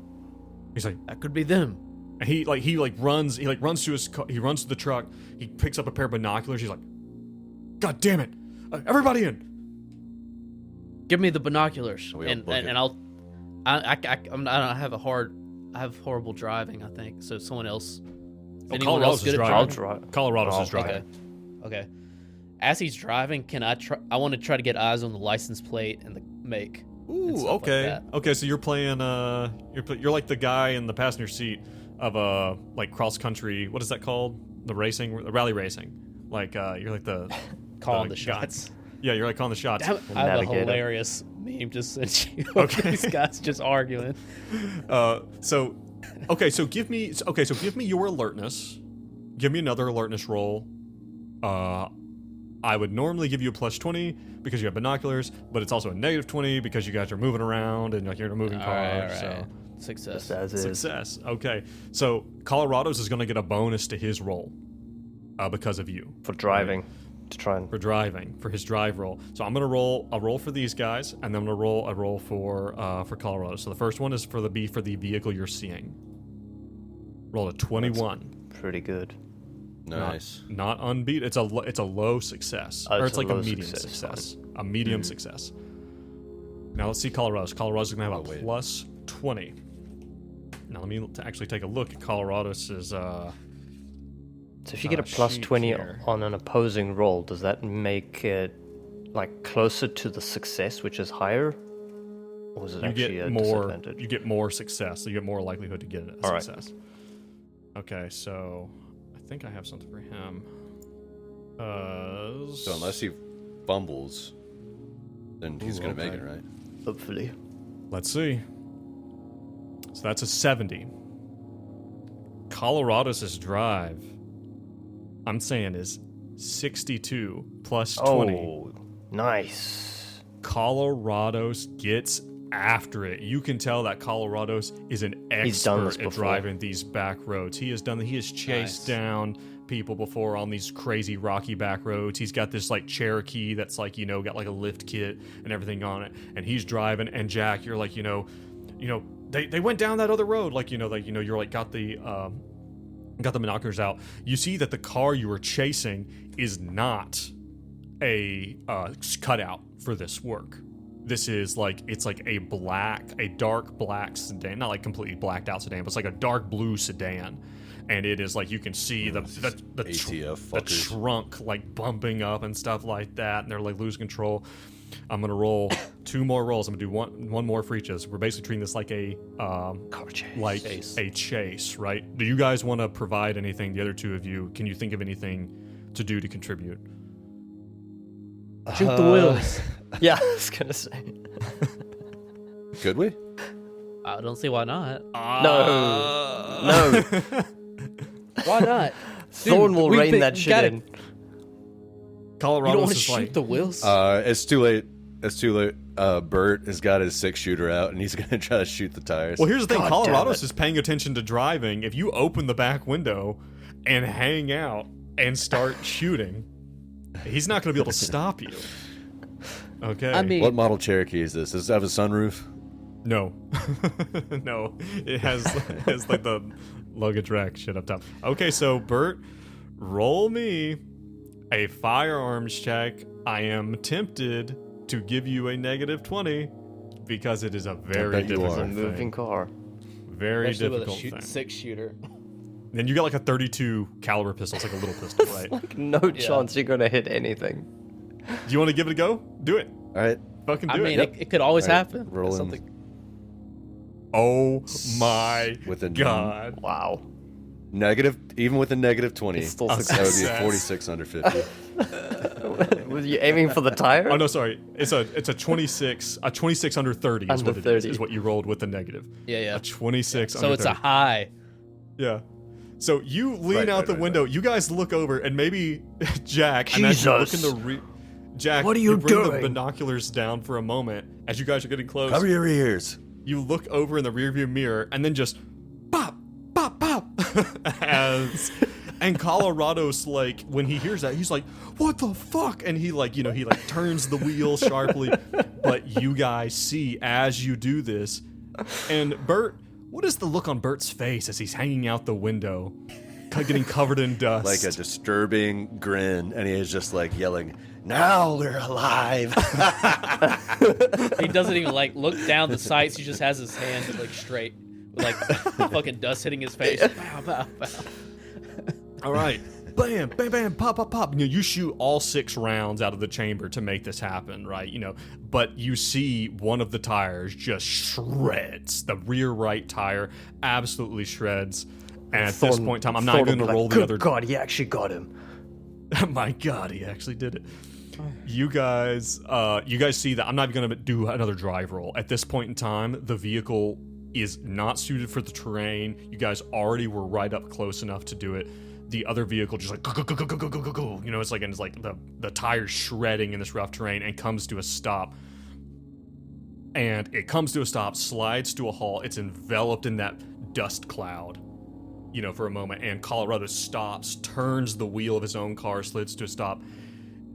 He's like, That could be them. and he runs to his car, he runs to the truck, he picks up a pair of binoculars, he's like, God damn it! Everybody in! Give me the binoculars, We all and book it. I'll. I have horrible driving. I think so. Someone else. Oh, Anyone Colorado's else is good at driving. I'll driving? drive. Colorado's Oh, is driving. Okay. As he's driving, can I try? I want to try to get eyes on the license plate and the make. and Ooh, stuff like okay. that. Okay, so you're playing you're like the guy in the passenger seat of a like cross country, what is that called? The rally racing. Like you're like the Calling the guy. shots. Yeah, you're like calling the shots. I have a Navigator. hilarious meme to send you. Okay. These guys just arguing. So give me your alertness. Give me another alertness roll. I would normally give you a plus 20 because you have binoculars, but it's also a negative 20 because you guys are moving around and like you're in a moving car. All right. So Success. Just as is. success. Okay. So Colorado's is going to get a bonus to his roll because of you. For driving. To try and... For driving, for his drive roll. So I'm gonna roll a roll for these guys, and then I'm gonna roll a roll for Colorado. So the first one is for the vehicle you're seeing. Roll a 21. Pretty good. Nice. Not unbeat. It's a low success, Oh, or it's it's a like a low medium success, success. A medium success. Now let's see Colorado's. Colorado's gonna have a wait. plus 20. Now let me actually take a look at Colorado's. So if you get a plus sheet 20 here. on an opposing roll, does that make it like closer to the success, which is higher? Or is it You actually get a more. disadvantage? You get more success. So you get more likelihood to get a All right. success. Okay, so I think I have something for him. So unless he fumbles, then he's Ooh, gonna make okay. it, right? Hopefully. Let's see. So that's a 70. Colorado's drive, I'm saying, is 62 plus 20. Oh, nice. Colorado's gets after it. You can tell that Colorado's is an He's done this expert at before. driving these back roads. He has chased Nice. down people before on these crazy rocky back roads. He's got this like Cherokee that's like, got like a lift kit and everything on it. And he's driving, and Jack, you're like, they went down that other road. Like, you're like got the binoculars out. You see that the car you were chasing is not a cutout for this work. This is like, it's like a dark black sedan, not like completely blacked out sedan, but it's like a dark blue sedan. And it is like, you can see the ATF the fuckers. trunk like bumping up and stuff like that, and they're like losing control. I'm gonna roll 2 more rolls. I'm gonna do one more for each of us. We're basically treating this like a Car chase. like Chase. a chase, right? Do you guys want to provide anything? The other two of you, can you think of anything to do to contribute? Shoot the wheels. Yeah, I was going to say. Could we? I don't see why not. No. Why not? Thorn will we rein pick- that shit gotta- in. You don't Colorado's want to is shoot like, the wheels? It's too late. It's too late. Bert has got his 6-shooter out, and he's gonna try to shoot the tires. well, here's the thing. God Colorado's damn it. is paying attention to driving. If you open the back window and hang out and start shooting, he's not going to be able to stop you. Okay. I mean, What model Cherokee is this? Does it have a sunroof? No. No. It has like the luggage rack shit up top. Okay, so Bert, roll me a firearms check. I am tempted to give you a negative 20 because it is a very bet you difficult are. A moving thing. car. Very especially with a difficult thing. 6-shooter. And you got like a 32 caliber pistol. It's like a little pistol, right? Like, no chance you're going to hit anything. Do you want to give it a go? Do it. All right. Fucking do I mean, it. it could always All right, happen. rolling. Something. Oh my With a god. Wow. Negative, even with a negative 20, It's still that would success. be a 46 under 50. Was you aiming for the tire? Oh no, sorry. It's a 26 under 30 is Under what it is. 30. Is what you rolled with the negative. Yeah, yeah. A 26 So under it's 30. a high. Yeah. So you lean Right, out right, the right, window. You guys look over, and maybe Jack. And as you look in Jesus. the Jack, What are you bring the doing? binoculars down for a moment as you guys are getting close. Cover your ears. You look over in the rearview mirror, and then just pop, pop, pop, and Colorado's like, when he hears that, he's like, "What the fuck?" And he turns the wheel sharply. But you guys see as you do this, and Bert, what is the look on Bert's face as he's hanging out the window, getting covered in dust? Like a disturbing grin, and he is just like yelling, "Now we're alive!" He doesn't even like look down the sights. He just has his hands like straight, with like fucking dust hitting his face. Pow, pow, pow. All right. Bam, bam, bam, pop, pop, pop. You shoot all 6 rounds out of the chamber to make this happen, right? But you see one of the tires just shreds. The rear right tire absolutely shreds. And at this point in time, I'm not going to roll the other. God, he actually got him. My God, he actually did it. You guys see that I'm not going to do another drive roll. At this point in time, the vehicle is not suited for the terrain. You guys already were right up close enough to do it. The other vehicle just like go. It's like the tires shredding in this rough terrain and comes to a stop. And it comes to a stop, slides to a halt. It's enveloped in that dust cloud, for a moment. And Colorado stops, turns the wheel of his own car, slides to a stop,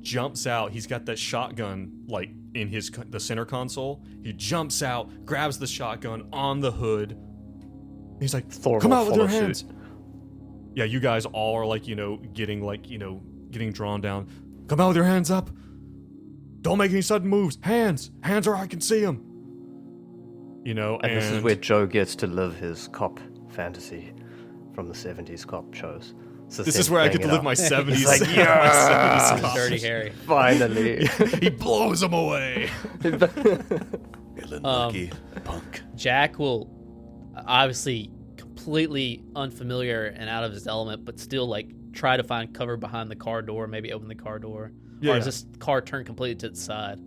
jumps out. He's got that shotgun like in the center console. He jumps out, grabs the shotgun on the hood. He's like, Thor "Come will out with your follow hands." suit. Yeah, you guys all are like, getting drawn down. "Come out with your hands up. Don't make any sudden moves. Hands or I can see them." And this is where Joe gets to live his cop fantasy from the 70s cop shows. This is where I get to live my 70s. He's like, my yeah, 70s Dirty Harry. finally. He blows them away. Feeling lucky, punk. Jack will obviously completely unfamiliar and out of his element, but still like try to find cover behind the car door, maybe open the car door. Yeah. Or is this car turned completely to the side?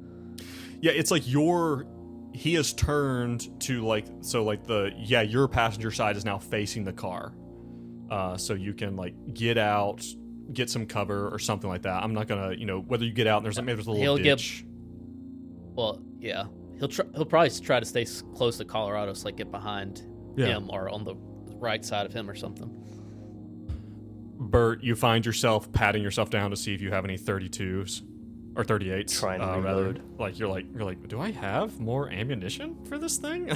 Yeah, it's like he has turned to your passenger side is now facing the car. So you can get out, get some cover or something like that. I'm not gonna, whether you get out and there's a little ditch. Well, yeah, he'll probably try to stay close to Colorado, so get behind him or on the right side of him or something. Bert, you find yourself patting yourself down to see if you have any 32s or 38s. Trying to reload. You're like, do I have more ammunition for this thing?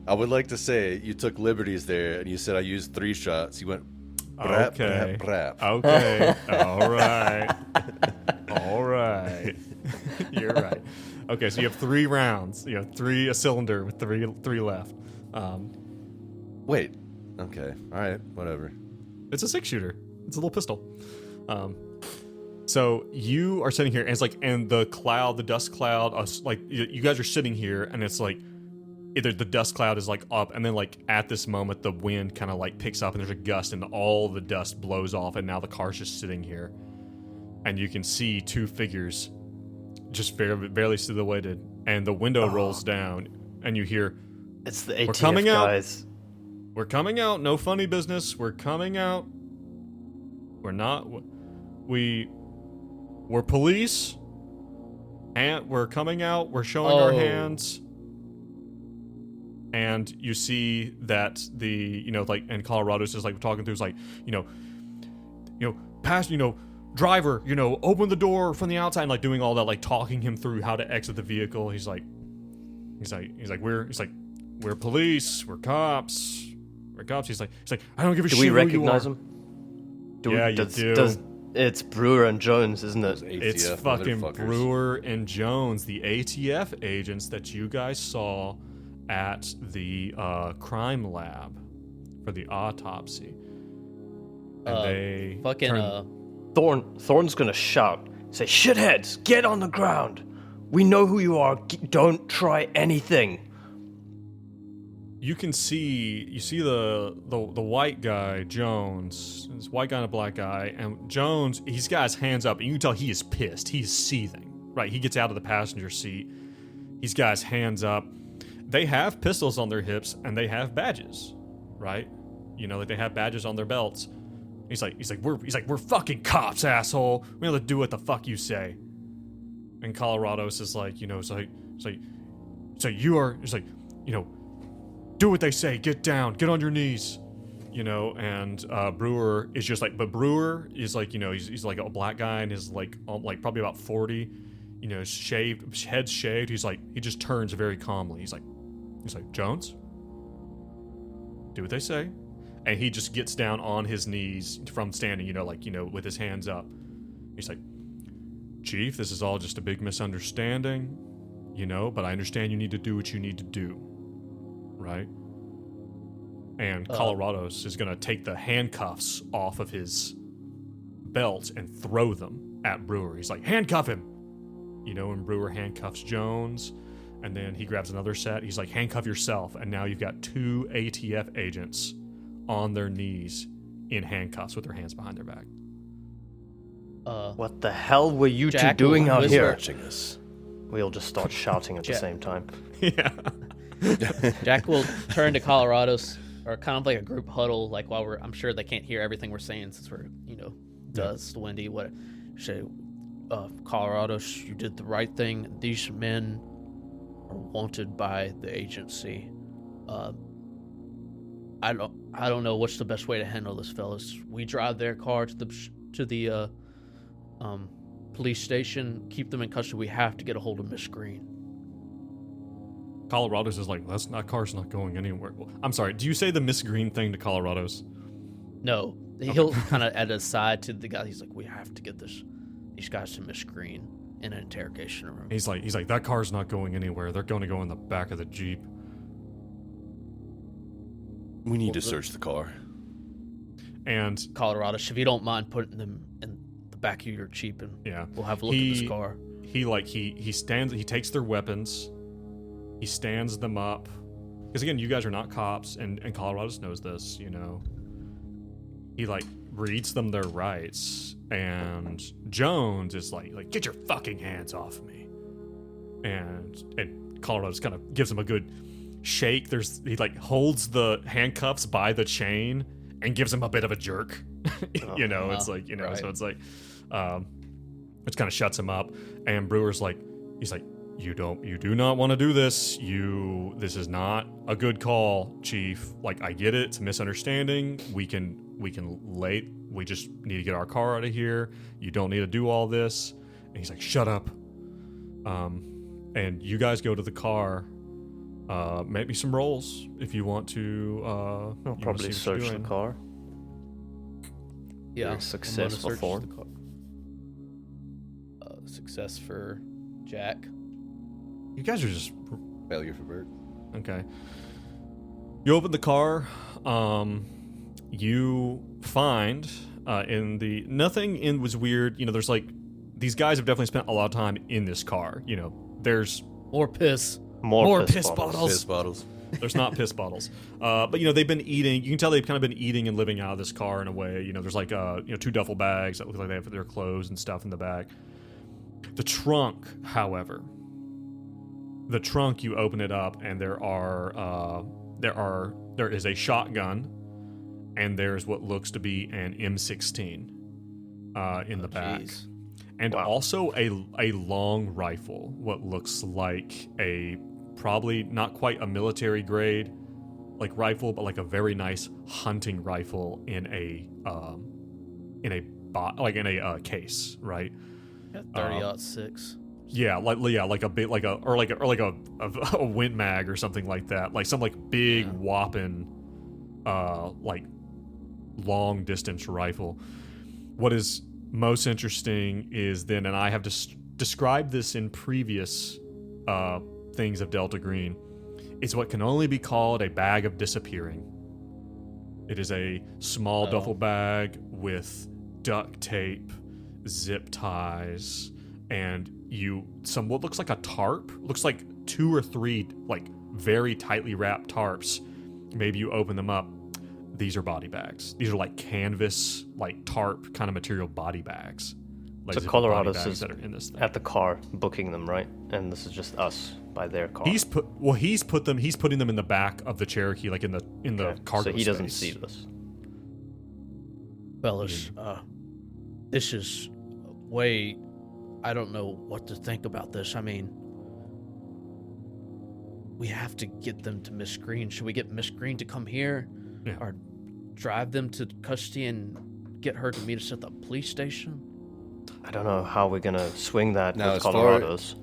I would like to say you took liberties there, and you said I used 3 shots. You went. Brap, Okay. brap, brap. Okay. All right. You're right. Okay, so you have 3 rounds. You have 3 a cylinder with 3 left. Wait. Okay. All right. Whatever. It's a 6-shooter. It's a little pistol. So you are sitting here, and and the dust cloud, you guys are sitting here, and it's like either the dust cloud is up, and then at this moment the wind kind of picks up, and there's a gust, and all the dust blows off, and now the car's just sitting here, and you can see 2 figures just barely silhouetted, and the window rolls down, and you hear, It's the ATF "We're coming out. guys. We're coming out. No funny business. We're coming out. We're not. We're police. And we're coming out. We're showing our hands." And you see that and Colorado's just talking through, driver, open the door from the outside, and doing all that, talking him through how to exit the vehicle. He's like, we're police. We're cops. We're cops. He's like, I don't give a shit. Do we who recognize you are. him? Yeah, you do. It's Brewer and Jones, isn't it? It's ATF fucking motherfuckers. Brewer and Jones, the ATF agents that you guys saw at the crime lab for the autopsy. And they Thorn's gonna shout, say, "Shitheads, get on the ground! We know who you are. Don't try anything." you can see the white guy, Jones, this white guy and a black guy, and Jones, he's got his hands up, and you can tell he is pissed. He's seething, right? He gets out of the passenger seat. He's got his hands up. They have pistols on their hips, and they have badges, right? You know, like they have badges on their belts. He's like, we're fucking cops, asshole. We have to do what the fuck you say. And Colorado's is like, you know, it's like, you are, it's like, you know, do what they say, get down, get on your knees. You know, and Brewer is just like, but Brewer is like, you know, he's like a black guy and is like probably about 40, you know, shaved, head's shaved. He's like, he just turns very calmly. He's like, Jones, do what they say. And he just gets down on his knees from standing, you know, like, you know, with his hands up. He's like, Chief, this is all just a big misunderstanding, you know, but I understand you need to do what you need to do, right? And Colorado's is going to take the handcuffs off of his belt and throw them at Brewer. He's like, handcuff him! You know, and Brewer handcuffs Jones, and then he grabs another set. He's like, handcuff yourself. And now you've got 2 ATF agents on their knees in handcuffs with their hands behind their back. What the hell were you Jack two doing will out whisper. here? Watching us. We all just start shouting at the same time. Yeah. Jack will turn to Colorado's, or kind of like a group huddle, like while I'm sure they can't hear everything we're saying since we're, you know, dust, windy, what. Say, Colorado, you did the right thing. These men are wanted by the agency. I don't know what's the best way to handle this, fellas. We drive their car to the police station, keep them in custody. We have to get a hold of Miss Green. Colorado's is like, car's not going anywhere. Well, I'm sorry, do you say the Miss Green thing to Colorado's? No, he'll kind of at a side to the guy. He's like, we have to get these guys to Miss Green in an interrogation room. He's like, that car's not going anywhere. They're going to go in the back of the Jeep. We need to search the car. And Colorado, if you don't mind putting them in the back of your Jeep, and yeah, we'll have a look at this car. He takes their weapons, he stands them up, because again, you guys are not cops, and Colorado knows this, you know. He like reads them their rights, and Jones is like get your fucking hands off me, and Colorado just kind of gives him a good shake. He like holds the handcuffs by the chain and gives him a bit of a jerk. You know, it's like, you know, right. So it's like, it kind of shuts him up. And Brewer's like, he's like, you do not want to do this. This is not a good call, Chief. Like, I get it. It's a misunderstanding. We just need to get our car out of here. You don't need to do all this. And he's like, shut up. And you guys go to the car. Make me some rolls if you want to. I'll probably search the car. Yeah, successful form. Success for Jack. You guys are just Failure for Bert. okay. You open the car. You find nothing was weird. You know, there's like these guys have definitely spent a lot of time in this car. You know, there's more piss. More piss bottles. Piss bottles. There's not piss bottles. But, you know, they've been eating. You can tell they've kind of been eating and living out of this car in a way. You know, there's like, 2 duffel bags that look like they have their clothes and stuff in the back. The trunk, however, you open it up and there is a shotgun and there's what looks to be an M16 in the back. Geez. And also a long rifle, what looks like a probably not quite a military grade like rifle, but like a very nice hunting rifle in a case, right? 30-06. Yeah, like a bit like a Win Mag or something like that, like some like big whopping like long distance rifle. What is most interesting is then, and I have described this in previous things of Delta Green, is what can only be called a bag of disappearing. It is a small duffel bag with duct tape, zip ties, and what looks like a tarp. Looks like 2 or 3 like very tightly wrapped tarps. Maybe you open them up. These are body bags. These are like canvas, like tarp kind of material body bags. Like so Colorado's bags that are in this thing. at the car booking them, right? And this is just us by their car. He's putting them in the back of the Cherokee, like in the cargo. So he doesn't space. see this. Fellas, this is way... I don't know what to think about this. I mean, we have to get them to Miss Green. Should we get Miss Green to come here? Yeah. Or drive them to custody and get her to meet us at the police station? I don't know how we're gonna swing that Now, with as far- Colorado's.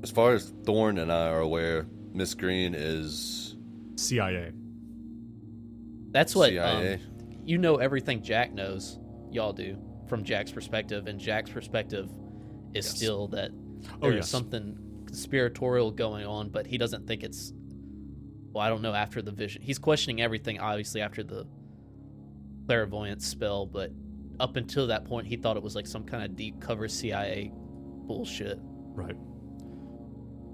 As far as Thorne and I are aware, Miss Green is CIA. That's what CIA. you know. Everything Jack knows, y'all do from Jack's perspective, and Jack's perspective is still that there's something conspiratorial going on, but he doesn't think it's. Well, I don't know. After the vision, he's questioning everything. Obviously, after the clairvoyance spell, but up until that point, he thought it was like some kind of deep cover CIA bullshit. Right.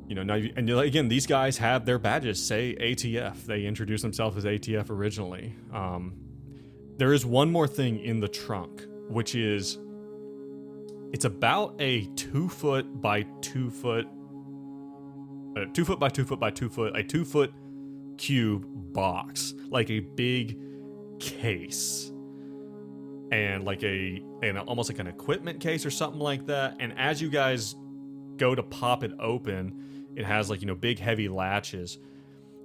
You know, now and again, these guys have their badges say ATF. They introduced themselves as ATF originally. There is one more thing in the trunk, which is it's about a 2 foot by 2 foot, 2 foot by 2 foot by 2 foot, a 2 foot cube box, like a big case. And like almost like an equipment case or something like that. And as you guys go to pop it open, it has like, you know, big heavy latches,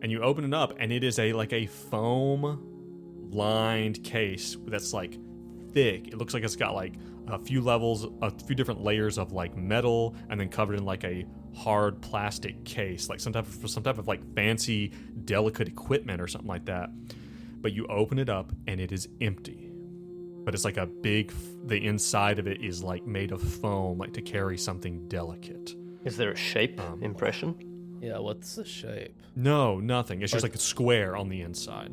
and you open it up, and it is like a foam lined case that's like thick. It looks like it's got like a few different layers of like metal, and then covered in like a hard plastic case, like some type of like fancy, delicate equipment or something like that. But you open it up, and it is empty. But it's like the inside of it is like made of foam, like to carry something delicate. Is there a shape impression? Yeah, what's the shape? No, nothing. It's just like a square on the inside.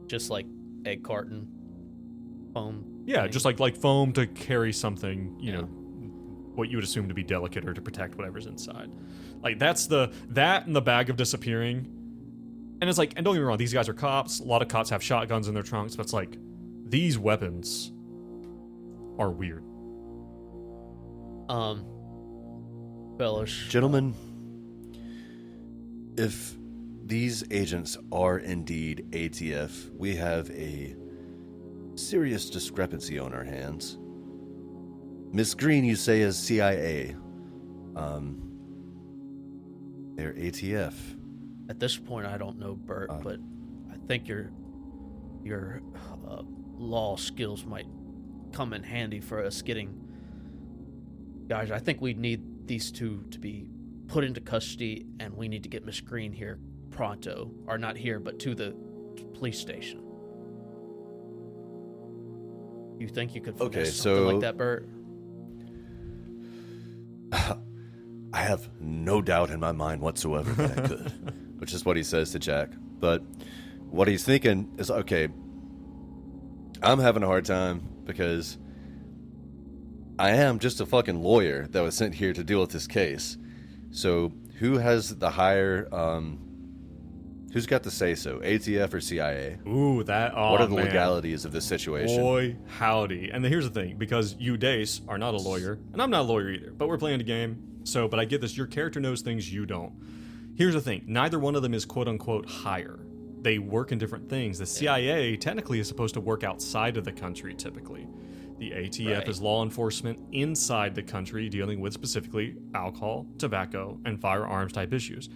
Just like egg carton foam. Yeah, thing? just like foam to carry something, you know, what you would assume to be delicate or to protect whatever's inside. Like that and the bag of disappearing. And it's like, and don't get me wrong, these guys are cops. A lot of cops have shotguns in their trunks, but it's like, these weapons are weird. Fellas. Gentlemen, if these agents are indeed ATF, we have a serious discrepancy on our hands. Miss Green, you say, is CIA. They're ATF. At this point, I don't know, Bert, but I think your law skills might come in handy for us getting... Guys, I think we need these two to be put into custody, and we need to get Miss Green here pronto. Or not here, but to the police station. You think you could finesse something like that, Bert? I have no doubt in my mind whatsoever that I could, which is what he says to Jack. But what he's thinking is, okay, I'm having a hard time because I am just a fucking lawyer that was sent here to deal with this case. So who has the higher, who's got the say-so, ATF or CIA? Ooh, that, oh, what are the man. legalities of this situation? Boy, howdy. And here's the thing, because you, Dace, are not a lawyer, and I'm not a lawyer either, but we're playing a game, so, but I get this, your character knows things you don't. Here's the thing, neither one of them is quote-unquote higher. They work in different things. The CIA technically is supposed to work outside of the country, typically. The ATF is law enforcement inside the country, dealing with specifically alcohol, tobacco, and firearms type issues.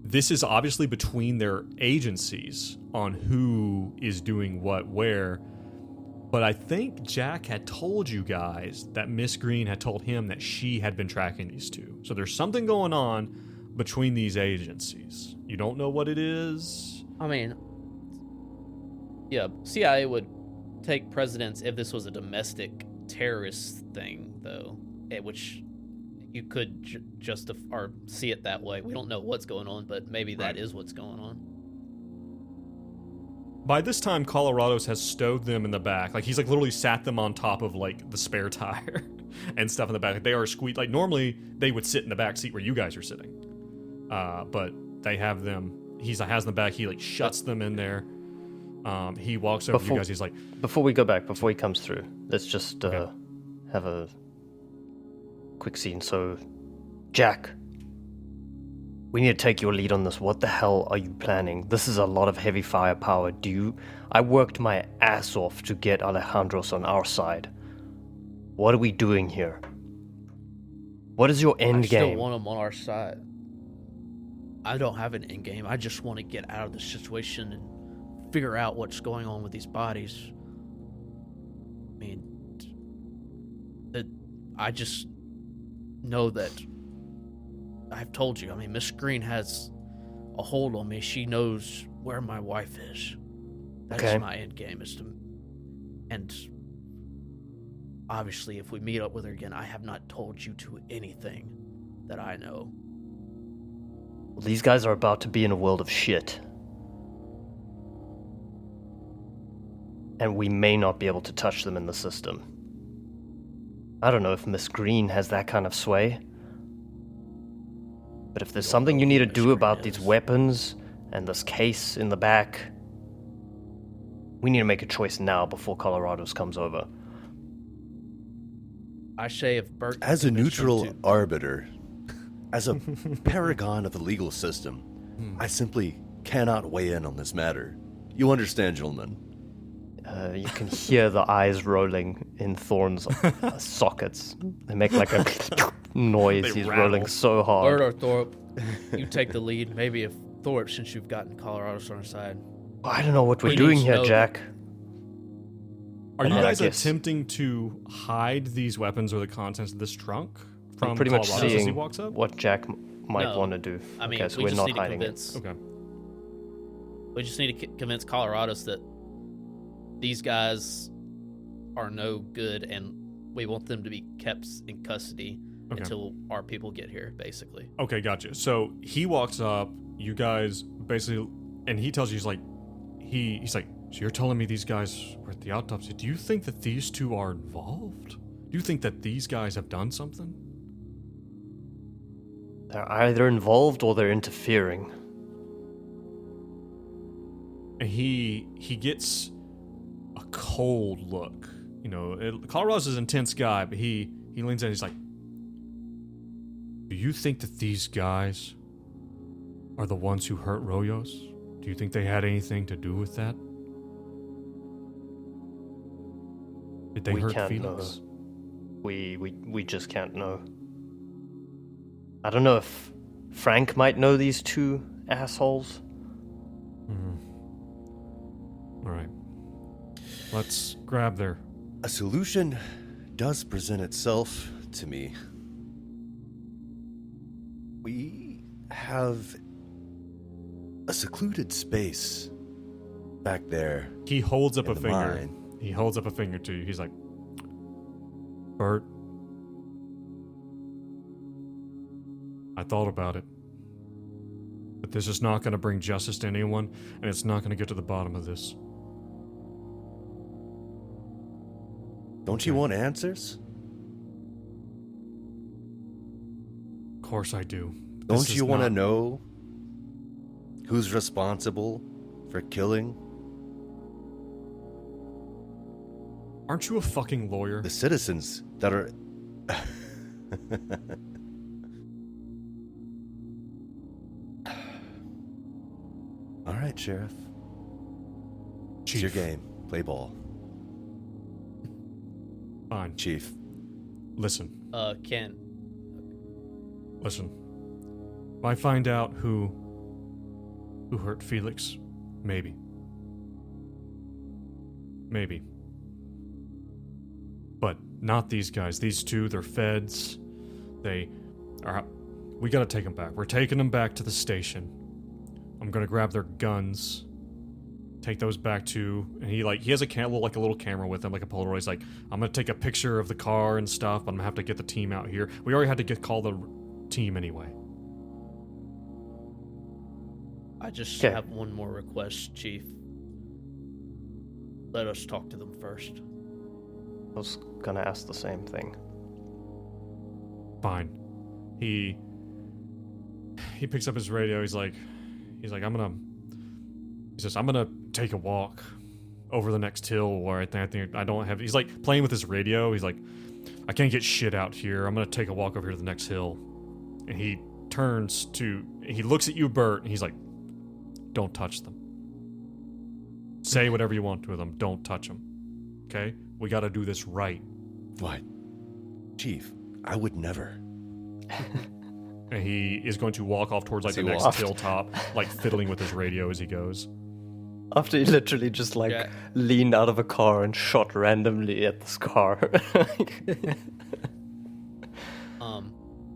This is obviously between their agencies on who is doing what where, but I think Jack had told you guys that Miss Green had told him that she had been tracking these two. So there's something going on between these agencies. You don't know what it is? I mean, yeah, CIA would take precedence if this was a domestic terrorist thing, though, which you could justify or see it that way. We don't know what's going on, but maybe that is what's going on. By this time, Colorado's has stowed them in the back. Like, he's like literally sat them on top of like the spare tire and stuff in the back. Like, they are squeezed. Like, normally they would sit in the back seat where you guys are sitting, but they have them. Has them in the back. He like shuts them in there. He walks over to you guys. He's like, before we go back, before he comes through, let's just have a quick scene. So Jack, we need to take your lead on this. What the hell are you planning? This is a lot of heavy firepower. I worked my ass off to get Alejandros on our side. What are we doing here? What is your end I still game? want him on our side. I don't have an end game. I just want to get out of this situation and figure out what's going on with these bodies. I mean, I just know that I've told you. I mean, Miss Green has a hold on me. She knows where my wife is. That's Okay. my end game. And obviously, if we meet up with her again, I have not told you to anything that I know. Well, these guys are about to be in a world of shit. And we may not be able to touch them in the system. I don't know if Miss Green has that kind of sway. But if there's something you need to Miss do Green about these is. weapons and this case in the back, we need to make a choice now before Colorado's comes over. I say if Bert As a convinced him neutral to- arbiter, as a paragon of the legal system, I simply cannot weigh in on this matter. You understand, gentlemen? You can hear the eyes rolling in Thorn's sockets. They make like a noise. They He's rattle. rolling so Bert hard. or Thorpe, you take the lead. Maybe if Thorpe, since you've gotten Colorado's on our side. I don't know what we're He doing needs to here, know Jack. Are you I guys guess- attempting to hide these weapons or the contents of this trunk from I'm pretty much Colorado as he seeing walks up? what Jack might No. want to do. I mean, okay, so we we're just not need to hiding it. convince. Okay. We just need to convince Colorado's that these guys are no good, and we want them to be kept in custody Okay. until our people get here. Basically, Okay, gotcha. So he walks up, you guys basically, and he tells you, he's like, so you're telling me these guys were at the autopsy. Do you think that these two are involved? Do you think that these guys have done something? They're either involved or they're interfering. And he gets a cold look. You know, Colorado's an intense guy, but he leans in and he's like, do you think that these guys are the ones who hurt Royos? Do you think they had anything to do with that? Did they We hurt can't Felix? know. We just can't know. I don't know if Frank might know these two assholes. All right. Let's grab their... A solution does present itself to me. We have a secluded space back there. He holds up In a the finger. mine. He holds up a finger to you. He's like, Bert, I thought about it. But this is not going to bring justice to anyone, and it's not going to get to the bottom of this. Don't you want answers? Of course I do. Don't you want to know who's responsible for killing Aren't you a fucking lawyer? the citizens that are... All right, Sheriff. It's your Chief. game. Play ball. Fine. Chief. Listen. Ken, Listen. If I find out who hurt Felix, maybe. Maybe. But not these guys. These two, they're feds. They are... We gotta take them back. We're taking them back to the station. I'm gonna grab their guns. Take those back to... And he has a little camera with him, like a Polaroid. He's like, I'm gonna take a picture of the car and stuff, but I'm gonna have to get the team out here. We already had to call the team anyway. I just Okay. have one more request, Chief. Let us talk to them first. I was gonna ask the same thing. Fine. He picks up his radio. He's like, he says, I'm gonna take a walk over the next hill where I think I don't have. He's like playing with his radio. He's like, I can't get shit out here. I'm gonna take a walk over here to the next hill. and he looks at you, Bert, and he's like, "Don't touch them. Say whatever you want to them. Don't touch them. Okay? We got to do this right." What? Chief, I would never. And he is going to walk off towards like the He next walked. hilltop, like fiddling with his radio as he goes. After he literally just like Yeah. leaned out of a car and shot randomly at this car.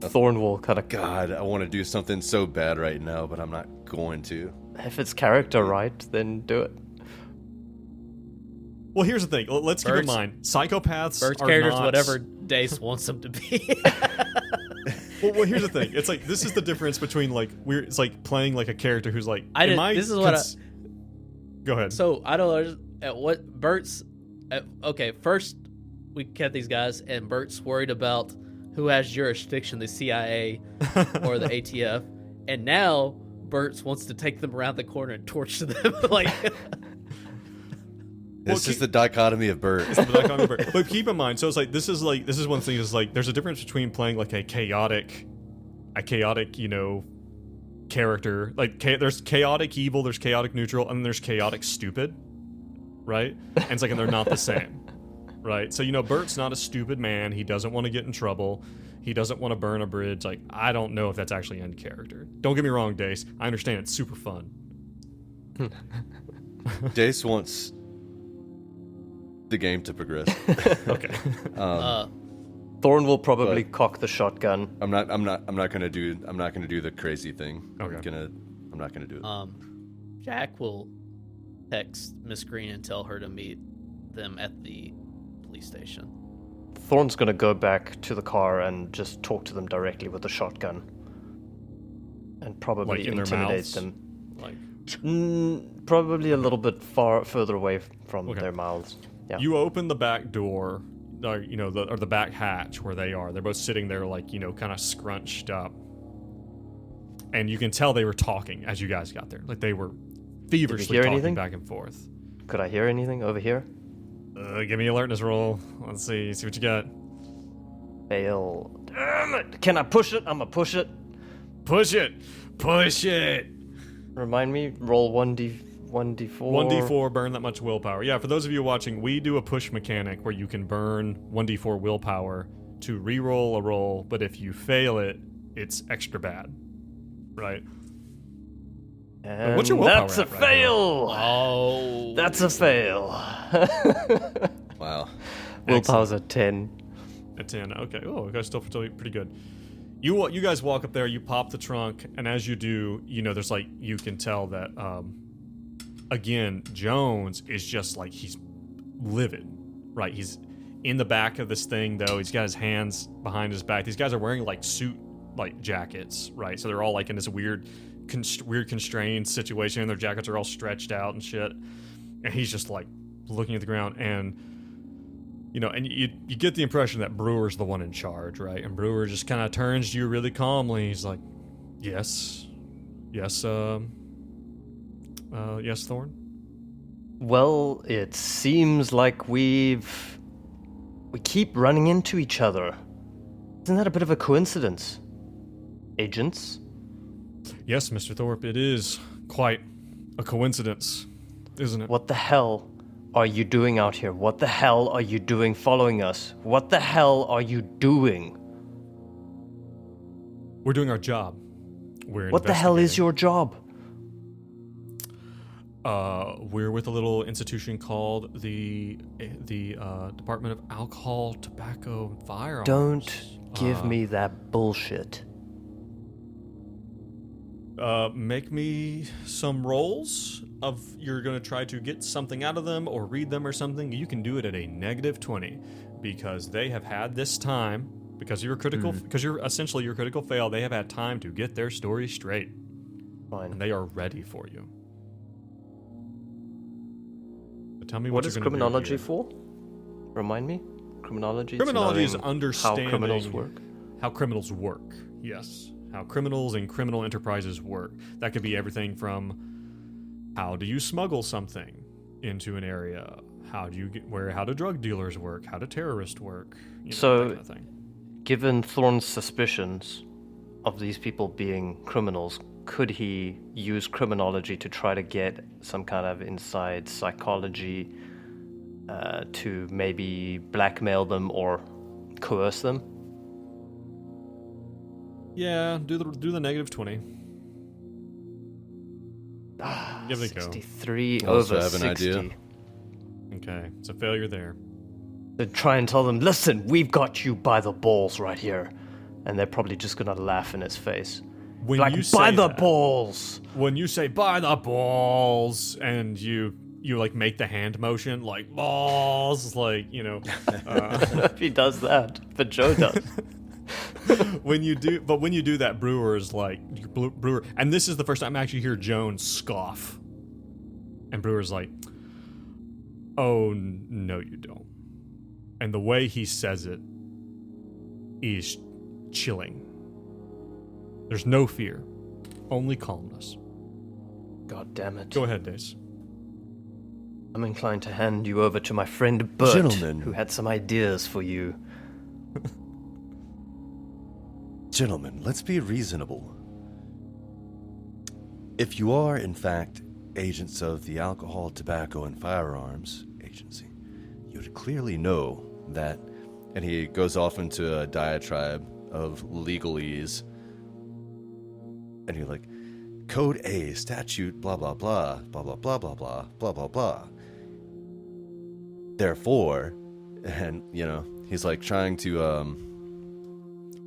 Thornwall kind of. God, I want to do something so bad right now, but I'm not going to. If it's character right, then do it. Well, here's the thing. Let's keep in Bert's- mind, psychopaths Bert's are character's not... whatever Dace wants him to be. Well, here's the thing. It's like this is the difference between like it's like playing like a character who's like. I in did- my this is what Go ahead. So I don't know at what Bert's. Okay, first we kept these guys, and Bert's worried about who has jurisdiction, the CIA or the ATF, and now Bert's wants to take them around the corner and torture them. Like, This is the dichotomy of Bert. But keep in mind, so it's like this is one thing is like there's a difference between playing like a chaotic, character. Like there's chaotic evil, there's chaotic neutral, and then there's chaotic stupid, right? And it's like and they're not the same, right? So Bert's not a stupid man. He doesn't want to get in trouble. He doesn't want to burn a bridge. Like I don't know if that's actually in character. Don't get me wrong, Dace. I understand it's super fun. Dace wants the game to progress. Okay. Thorn will probably cock the shotgun. I'm not gonna do the crazy thing. Okay. I'm not gonna do it. Jack will text Miss Green and tell her to meet them at the police station. Thorn's gonna go back to the car and just talk to them directly with the shotgun. And probably Like in their intimidate mouths? them. Like Probably a little bit further away from Okay. their mouths. Yeah. you open the back door, or the back hatch where they are. They're both sitting there, like kind of scrunched up, and you can tell they were talking as you guys got there. Like they were feverishly hear talking anything? back and forth. Could I hear anything over here? Give me an alertness roll. Let's see what you got. Fail. Damn it! Can I push it? I'ma push it. Push it. Remind me, roll 1d4. 1d4, burn that much willpower. Yeah, for those of you watching, we do a push mechanic where you can burn 1d4 willpower to re-roll a roll, but if you fail it, it's extra bad. Right? And What's your willpower that's a at right now? fail! Oh, That's a fail. Wow. Willpower's at 10. A 10. Okay. Oh, you guys still pretty good. You guys walk up there, you pop the trunk, and as you do, there's like you can tell that again, Jones is just like he's livid. Right? He's in the back of this thing though. He's got his hands behind his back. These guys are wearing like suit like jackets, right? So they're all like in this weird constrained situation. Their jackets are all stretched out and shit. And he's just like looking at the ground and and you get the impression that Brewer's the one in charge, right? And Brewer just kind of turns to you really calmly. He's like, yes, Thorn? Well, it seems like we keep running into each other. Isn't that a bit of a coincidence? Agents? Yes, Mr. Thorpe, it is quite a coincidence, isn't it? What the hell are you doing out here? What the hell are you doing following us? What the hell are you doing? We're doing our job. What the hell is your job? We're with a little institution called the Department of Alcohol, Tobacco, and Firearms. Don't give me that bullshit. Make me some rolls of you're going to try to get something out of them or read them or something. You can do it at a -20 because they have had this time, because you're critical, because you're essentially your critical fail. They have had time to get their story straight. Fine. And they are ready for you. But tell me What what is you're gonna do criminology here. for? Remind me? Criminology? Criminology is knowing understanding how criminals work. How criminals work, yes. How criminals and criminal enterprises work. That could be everything from how do you smuggle something into an area? How do drug dealers work? How do terrorists work? So- that kind of thing. Given Thorne's suspicions, of these people being criminals, could he use criminology to try to get some kind of inside psychology to maybe blackmail them or coerce them? Yeah, do the negative 20. Give it a go. 63 Also over have an 60. idea. Okay, it's a failure there. To try and tell them, listen, we've got you by the balls right here. And they're probably just gonna laugh in his face. When Like, you by say the that- balls! When you say "by the balls" and you like make the hand motion like balls, like If he does that, but Joe does. when you do that, Brewer is like Brewer, and this is the first time I actually hear Jones scoff, and Brewer's like, "Oh no, you don't," and the way he says it is chilling. There's no fear, only calmness. God damn it. Go ahead, Dace. I'm inclined to hand you over to my friend Bert, Gentlemen. who had some ideas for you. Gentlemen, let's be reasonable. If you are, in fact, agents of the Alcohol, Tobacco, and Firearms Agency, you would clearly know that. And he goes off into a diatribe of legalese. And you're like, Code A, statute, blah, blah, blah, blah, blah, blah, blah, blah, blah, blah, blah. Therefore, and, he's like trying to,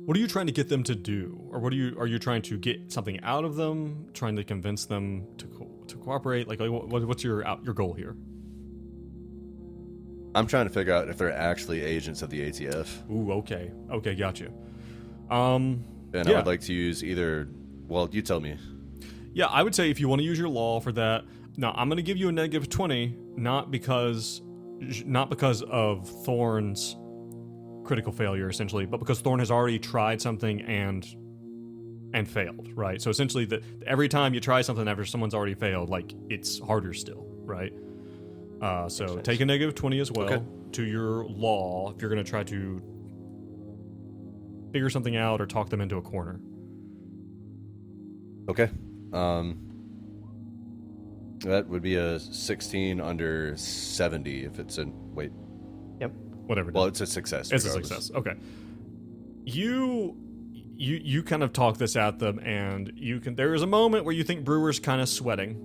What are you trying to get them to do, or are you trying to get something out of them? Trying to convince them to cooperate? Like what's your goal here? I'm trying to figure out if they're actually agents of the ATF. Ooh, okay, got you. And Yeah. I would like to use either. Well, you tell me. Yeah, I would say if you want to use your law for that. Now, I'm going to give you a negative 20, not because of Thorne's critical failure, essentially, but because Thorne has already tried something and failed, right? So essentially, every time you try something after someone's already failed, like, it's harder still, right? So take a negative 20 as well to your law if you're going to try to figure something out or talk them into a corner. Okay. That would be a 16 under 70 if it's a wait. Yep. Whatever. Well, it's a success. It's a regardless. success. Okay. You kind of talk this at them, and there is a moment where you think Brewer's kind of sweating.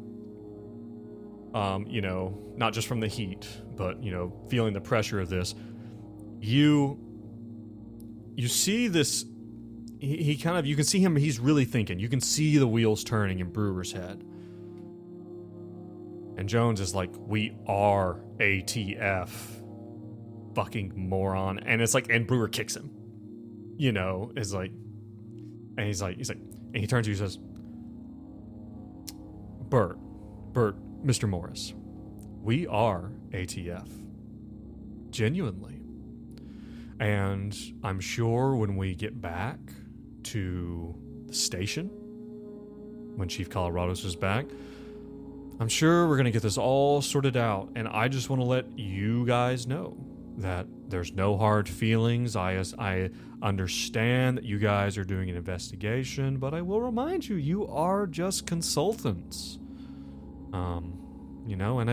Not just from the heat, but feeling the pressure of this. You see this. He kind of, you can see him. He's really thinking. You can see the wheels turning in Brewer's head. And Jones is like, "We are ATF, fucking moron." And it's like, and Brewer kicks him. Is like, and he's like, and he turns to you and says, Bert, Mr. Morris, we are ATF. Genuinely. And I'm sure when we get back to the station, when Chief Colorados is back, I'm sure we're going to get this all sorted out. And I just want to let you guys know that there's no hard feelings. I understand that you guys are doing an investigation, but I will remind you, you are just consultants. And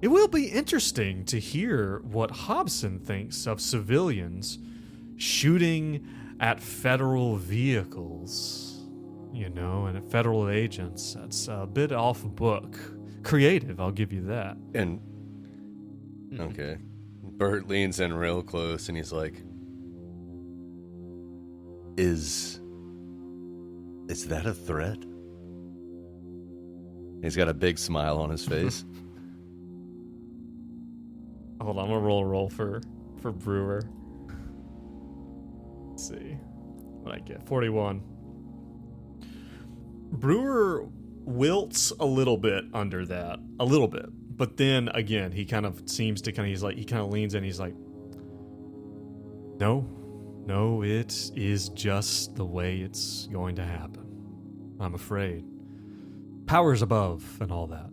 it will be interesting to hear what Hobson thinks of civilians shooting at federal vehicles, and at federal agents. That's a bit off book. Creative, I'll give you that. And okay, Bert leans in real close and he's like, "Is that a threat?" He's got a big smile on his face. Hold on, I'm gonna roll for Brewer. Let's see what I get. 41. Brewer wilts a little bit under that, but then again, he kind of seems to he kind of leans in. He's like, no, it is just the way it's going to happen. I'm afraid. Powers above and all that.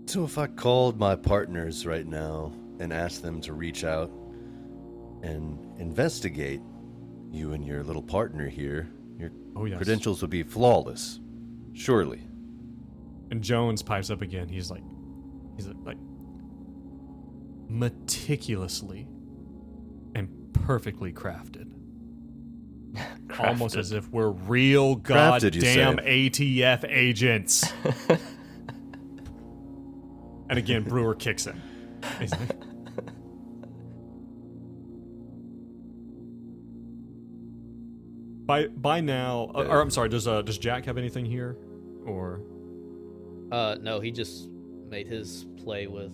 So if I called my partners right now and ask them to reach out and investigate you and your little partner here, your Oh, yes. credentials would be flawless. Surely. And Jones pipes up again. He's like meticulously and perfectly crafted. Almost as if we're real Crafted, you goddamn say? ATF agents. And again, Brewer kicks him. He's like, by now, or I'm sorry. Does Jack have anything here, or No, he just made his play with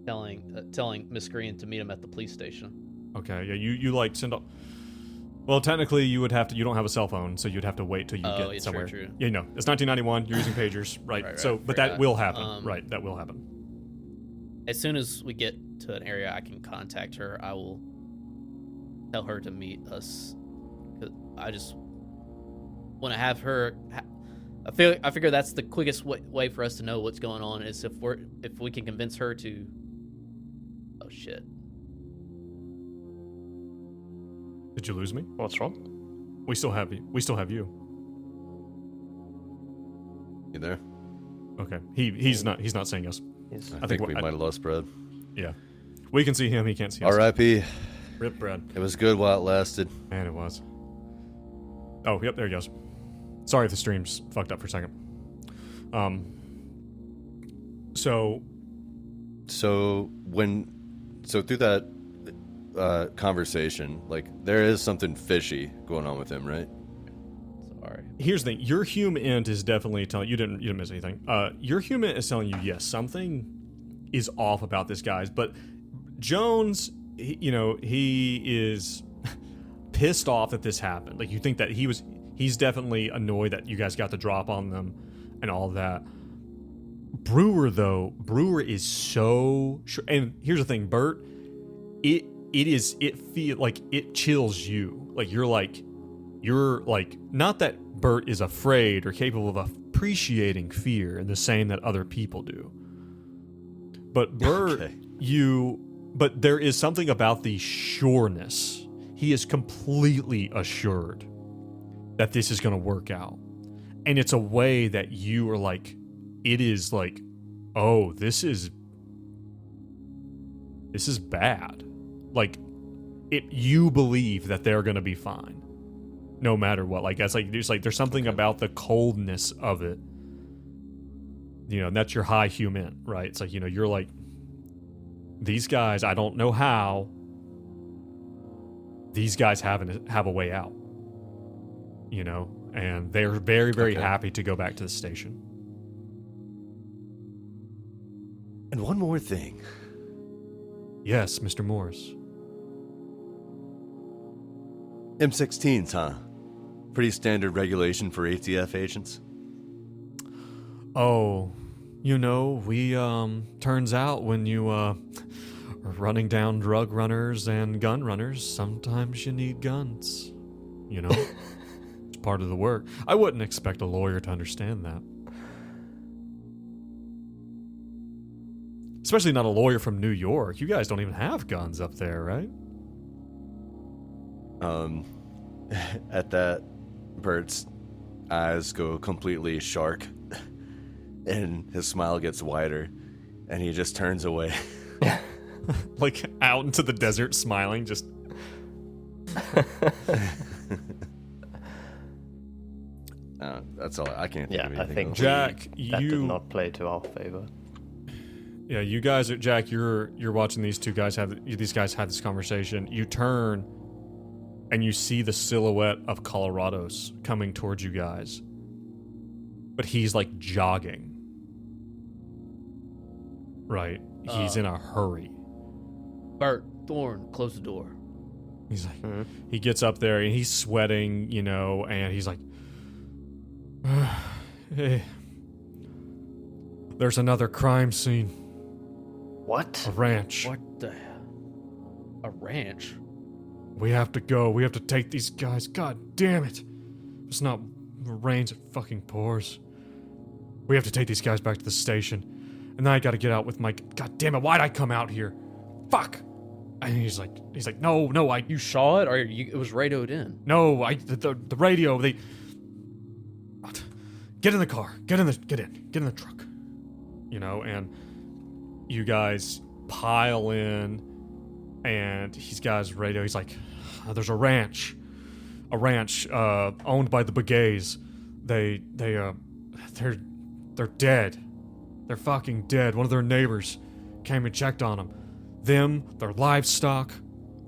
telling Miss Green to meet him at the police station. okay? Yeah, you like send up. Well, technically, you would have to. You don't have a cell phone, so you'd have to wait till you Oh, get yeah, somewhere. true. Yeah, no, it's 1991. You're using pagers, right? Right, So, but that forgot. will happen, right? That will happen. As soon as we get to an area I can contact her, I will tell her to meet us. 'Cause I just want to have her. I figure that's the quickest way for us to know what's going on is if we can convince her to. Oh shit! Did you lose me? What's wrong? We still have you. We still have you. You there? Okay. He's not saying yes. He's, I think we I- might have lost Brad. Yeah. We can see him. He can't see us. R.I.P. Rip Brad. It was good while it lasted. Man, it was. Oh, yep. There he goes. Sorry if the stream's fucked up for a second. So through that conversation, like there is something fishy going on with him, right? Sorry. here's the thing. Your human int is definitely telling you didn't miss anything. Your human is telling you yes, something is off about this guy's. But Jones, he is pissed off that this happened. Like you think that he's definitely annoyed that you guys got the drop on them and all that. Brewer is so sure. And here's the thing, Bert, it feel like it chills you. Like you're like not that Bert is afraid or capable of appreciating fear in the same that other people do. But Bert, Okay. but there is something about the sureness. He is completely assured that this is going to work out. And it's a way that you are like, it is like, oh, this is bad. Like, you believe that they're going to be fine, no matter what. Like, that's like, there's something about the coldness of it. And that's your high human, right? It's like, you're like, these guys, I don't know how. These guys have a way out. And they're very, very happy to go back to the station. And one more thing. Yes, Mr. Morris. M16s, huh? Pretty standard regulation for ATF agents. Oh, we, turns out when you, are running down drug runners and gun runners, sometimes you need guns. It's part of the work. I wouldn't expect a lawyer to understand that. Especially not a lawyer from New York. You guys don't even have guns up there, right? At that, Bert's eyes go completely shark, and his smile gets wider, and he just turns away. Like out into the desert, smiling, just. That's all. I can't think Yeah, of I anything think else. Jack, that you did not play to our favor. Yeah, you guys are Jack. You're watching these two guys these guys have this conversation. You turn, and you see the silhouette of Colorado's coming towards you guys, but he's like jogging. Right, he's in a hurry. Bert, Thorne, close the door. He's like, he gets up there and he's sweating, and he's like, hey, there's another crime scene. What? A ranch. What the hell? A ranch? We have to go. We have to take these guys. God damn it. It's not rains, it fucking pours. We have to take these guys back to the station. and then I got to get out with my. God damn it! Why'd I come out here? Fuck! And he's like, no, You saw it, or it was radioed in? no, the radio. They get in the car, get in the truck, and you guys pile in, and he's got his radio. He's like, there's a ranch owned by the Bagays. They're dead. They're fucking dead. One of their neighbors came and checked on them. Their livestock,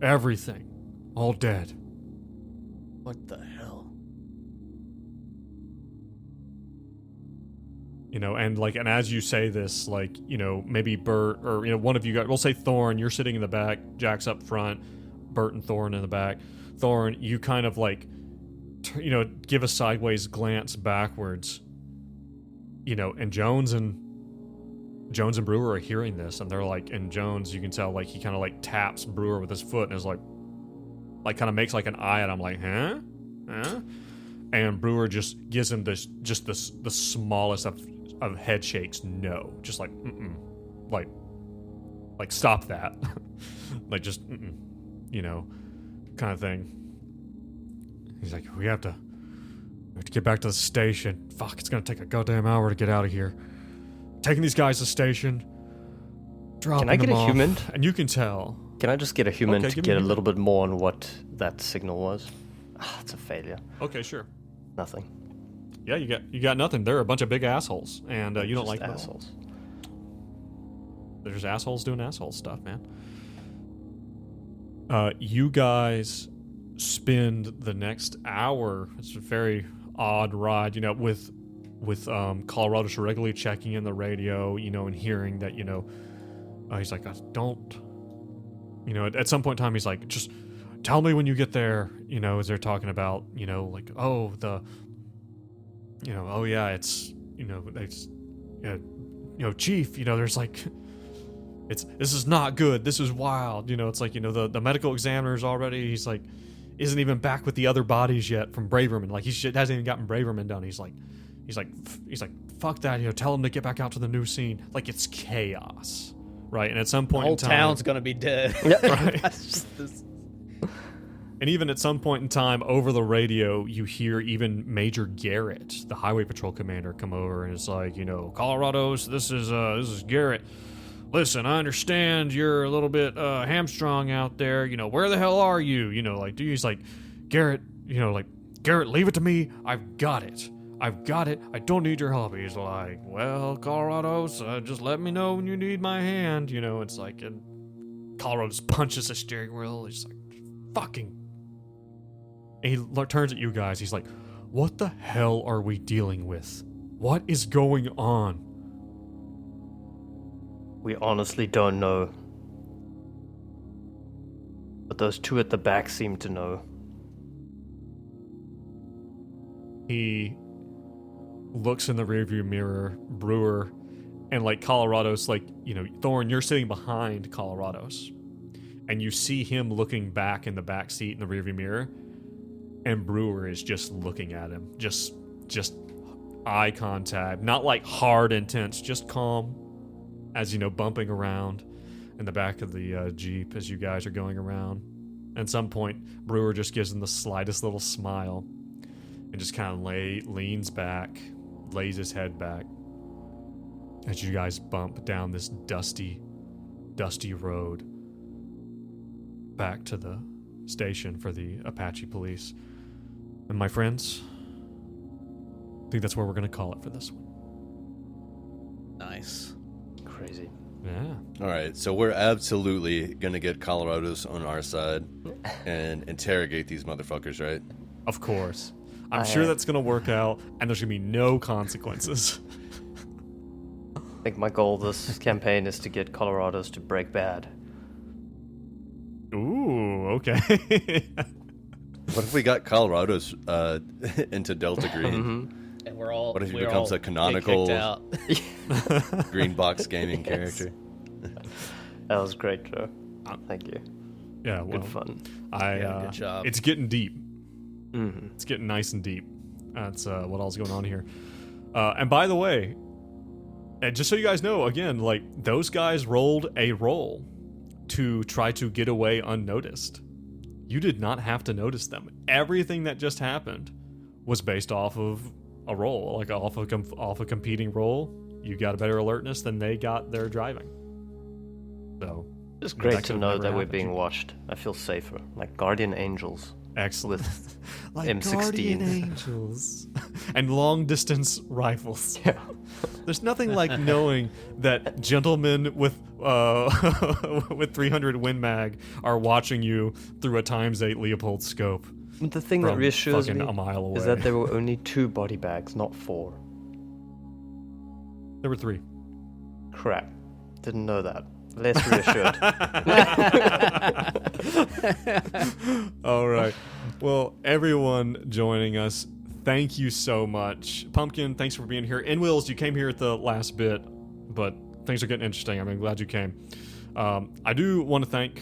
everything, all dead. What the hell? And as you say this, maybe Bert or one of you guys, we'll say Thorn, you're sitting in the back, Jack's up front, Bert and Thorn in the back. Thorn, you kind of give a sideways glance backwards, and Jones and Brewer are hearing this, and they're like, and Jones, you can tell, he kind of taps Brewer with his foot and is like kind of makes an eye at him, huh? And Brewer just gives him the smallest of head shakes, no, just mm-mm, stop that, just mm-mm, kind of thing. He's like, we have to get back to the station. Fuck, it's gonna take a goddamn hour to get out of here. Taking these guys to the station, dropping them off. Can I get a human? And you can tell. Can I just get a human Okay, to give me get a a human. little bit more on what that signal was? It's a failure. Okay, sure. Nothing. Yeah, you got nothing. They're a bunch of big assholes, and you don't Just like them. assholes. They're just assholes doing asshole stuff, man. You guys spend the next hour. It's a very odd ride, with Colorado regularly checking in the radio, and hearing that, he's like, don't, at some point in time, he's like, just tell me when you get there, as they're talking about, oh, oh yeah, it's, Chief, there's this is not good. This is wild. It's the medical examiner's already, he's like, isn't even back with the other bodies yet from Braverman. He hasn't even gotten Braverman done. He's like, fuck that. Tell him to get back out to the new scene. It's chaos, right? And at some The point whole in time, town's gonna be dead. right? That's just this. And even at some point in time, over the radio, you hear even Major Garrett, the Highway Patrol commander, come over and it's like, Colorado's, this is Garrett. Listen, I understand you're a little bit hamstrung out there. Where the hell are you? He's like, Garrett, Garrett, leave it to me. I've got it. I don't need your help. He's like, well, Colorado's, just let me know when you need my hand. It's like, and Colorado just punches the steering wheel. He's like, fucking. And he turns at you guys. He's like, what the hell are we dealing with? What is going on? We honestly don't know. But those two at the back seem to know. He looks in the rearview mirror, Brewer, and Colorado's Thorn, you're sitting behind Colorado's. And you see him looking back in the back seat in the rearview mirror, and Brewer is just looking at him. Just eye contact. Not hard, intense, just calm. As bumping around in the back of the Jeep as you guys are going around. At some point, Brewer just gives him the slightest little smile and just kind of leans back, lays his head back as you guys bump down this dusty road back to the station for the Apache police. And my friends, I think that's where we're going to call it for this one. Nice. Crazy. Yeah. All right, so we're absolutely gonna get Colorado's on our side and interrogate these motherfuckers, right? Of course. I'm sure that's going to work out, and there's going to be no consequences. I think my goal this campaign is to get Colorado's to break bad. Ooh, okay. What if we got Colorado's into Delta Green? And we're all. What if he we're becomes all a canonical- get kicked out? Green box gaming character. That was great, Joe. Thank you. Yeah, well, Good fun. Good job. It's getting deep. Mm-hmm. It's getting nice and deep. That's what all's going on here. And by the way, And just so you guys know, again, like, those guys rolled a roll to try to get away unnoticed. You did not have to notice them. Everything that just happened was based off of a roll, like off a competing roll. You got a better alertness than they got their driving. So It's great to could've know never that we're happened. being watched. I feel safer, like guardian angels. Excellent. With Like M16. guardian angels and long distance rifles. Yeah. There's nothing like knowing that gentlemen with with 300 Win Mag are watching you through a ×8 Leopold scope The thing that from reassures fucking me a mile away. is that there were only 2 body bags, not 4. There were 3. Crap. Didn't know that. Less reassured. All right. Well, everyone joining us, thank you so much. Pumpkin, thanks for being here. In Wills, you came here at the last bit, but things are getting interesting. I'm glad you came. I do want to thank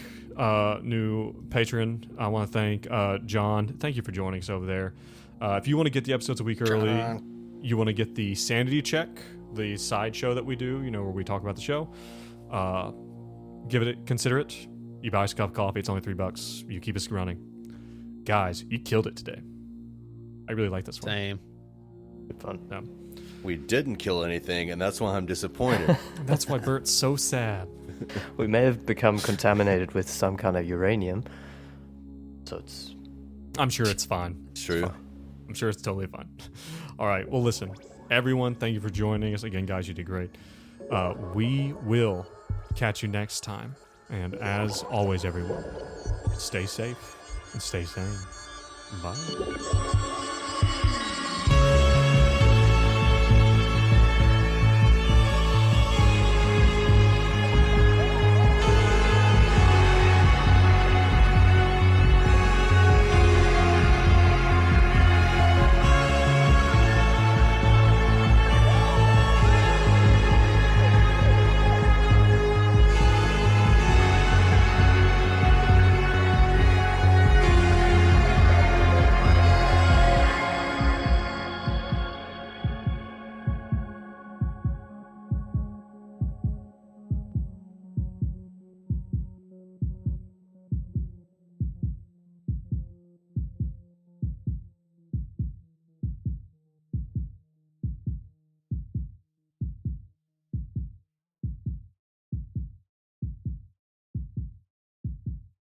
new patron. I want to thank John. Thank you for joining us over there. If you want to get the episodes a week early, you want to get the Sanity Check, the side show that we do, where we talk about the show. Consider it. You buy us a cup of coffee, it's only $3. You keep us running. Guys, you killed it today. I really like this one. Same. Good fun. Yeah. We didn't kill anything, and that's why I'm disappointed. That's why Bert's so sad. We may have become contaminated with some kind of uranium. So it's... I'm sure it's fine. True. I'm sure it's totally fine. All right. Well, listen, everyone, thank you for joining us. Again, guys, you did great. We will catch you next time. And as always, everyone, stay safe and stay sane. Bye.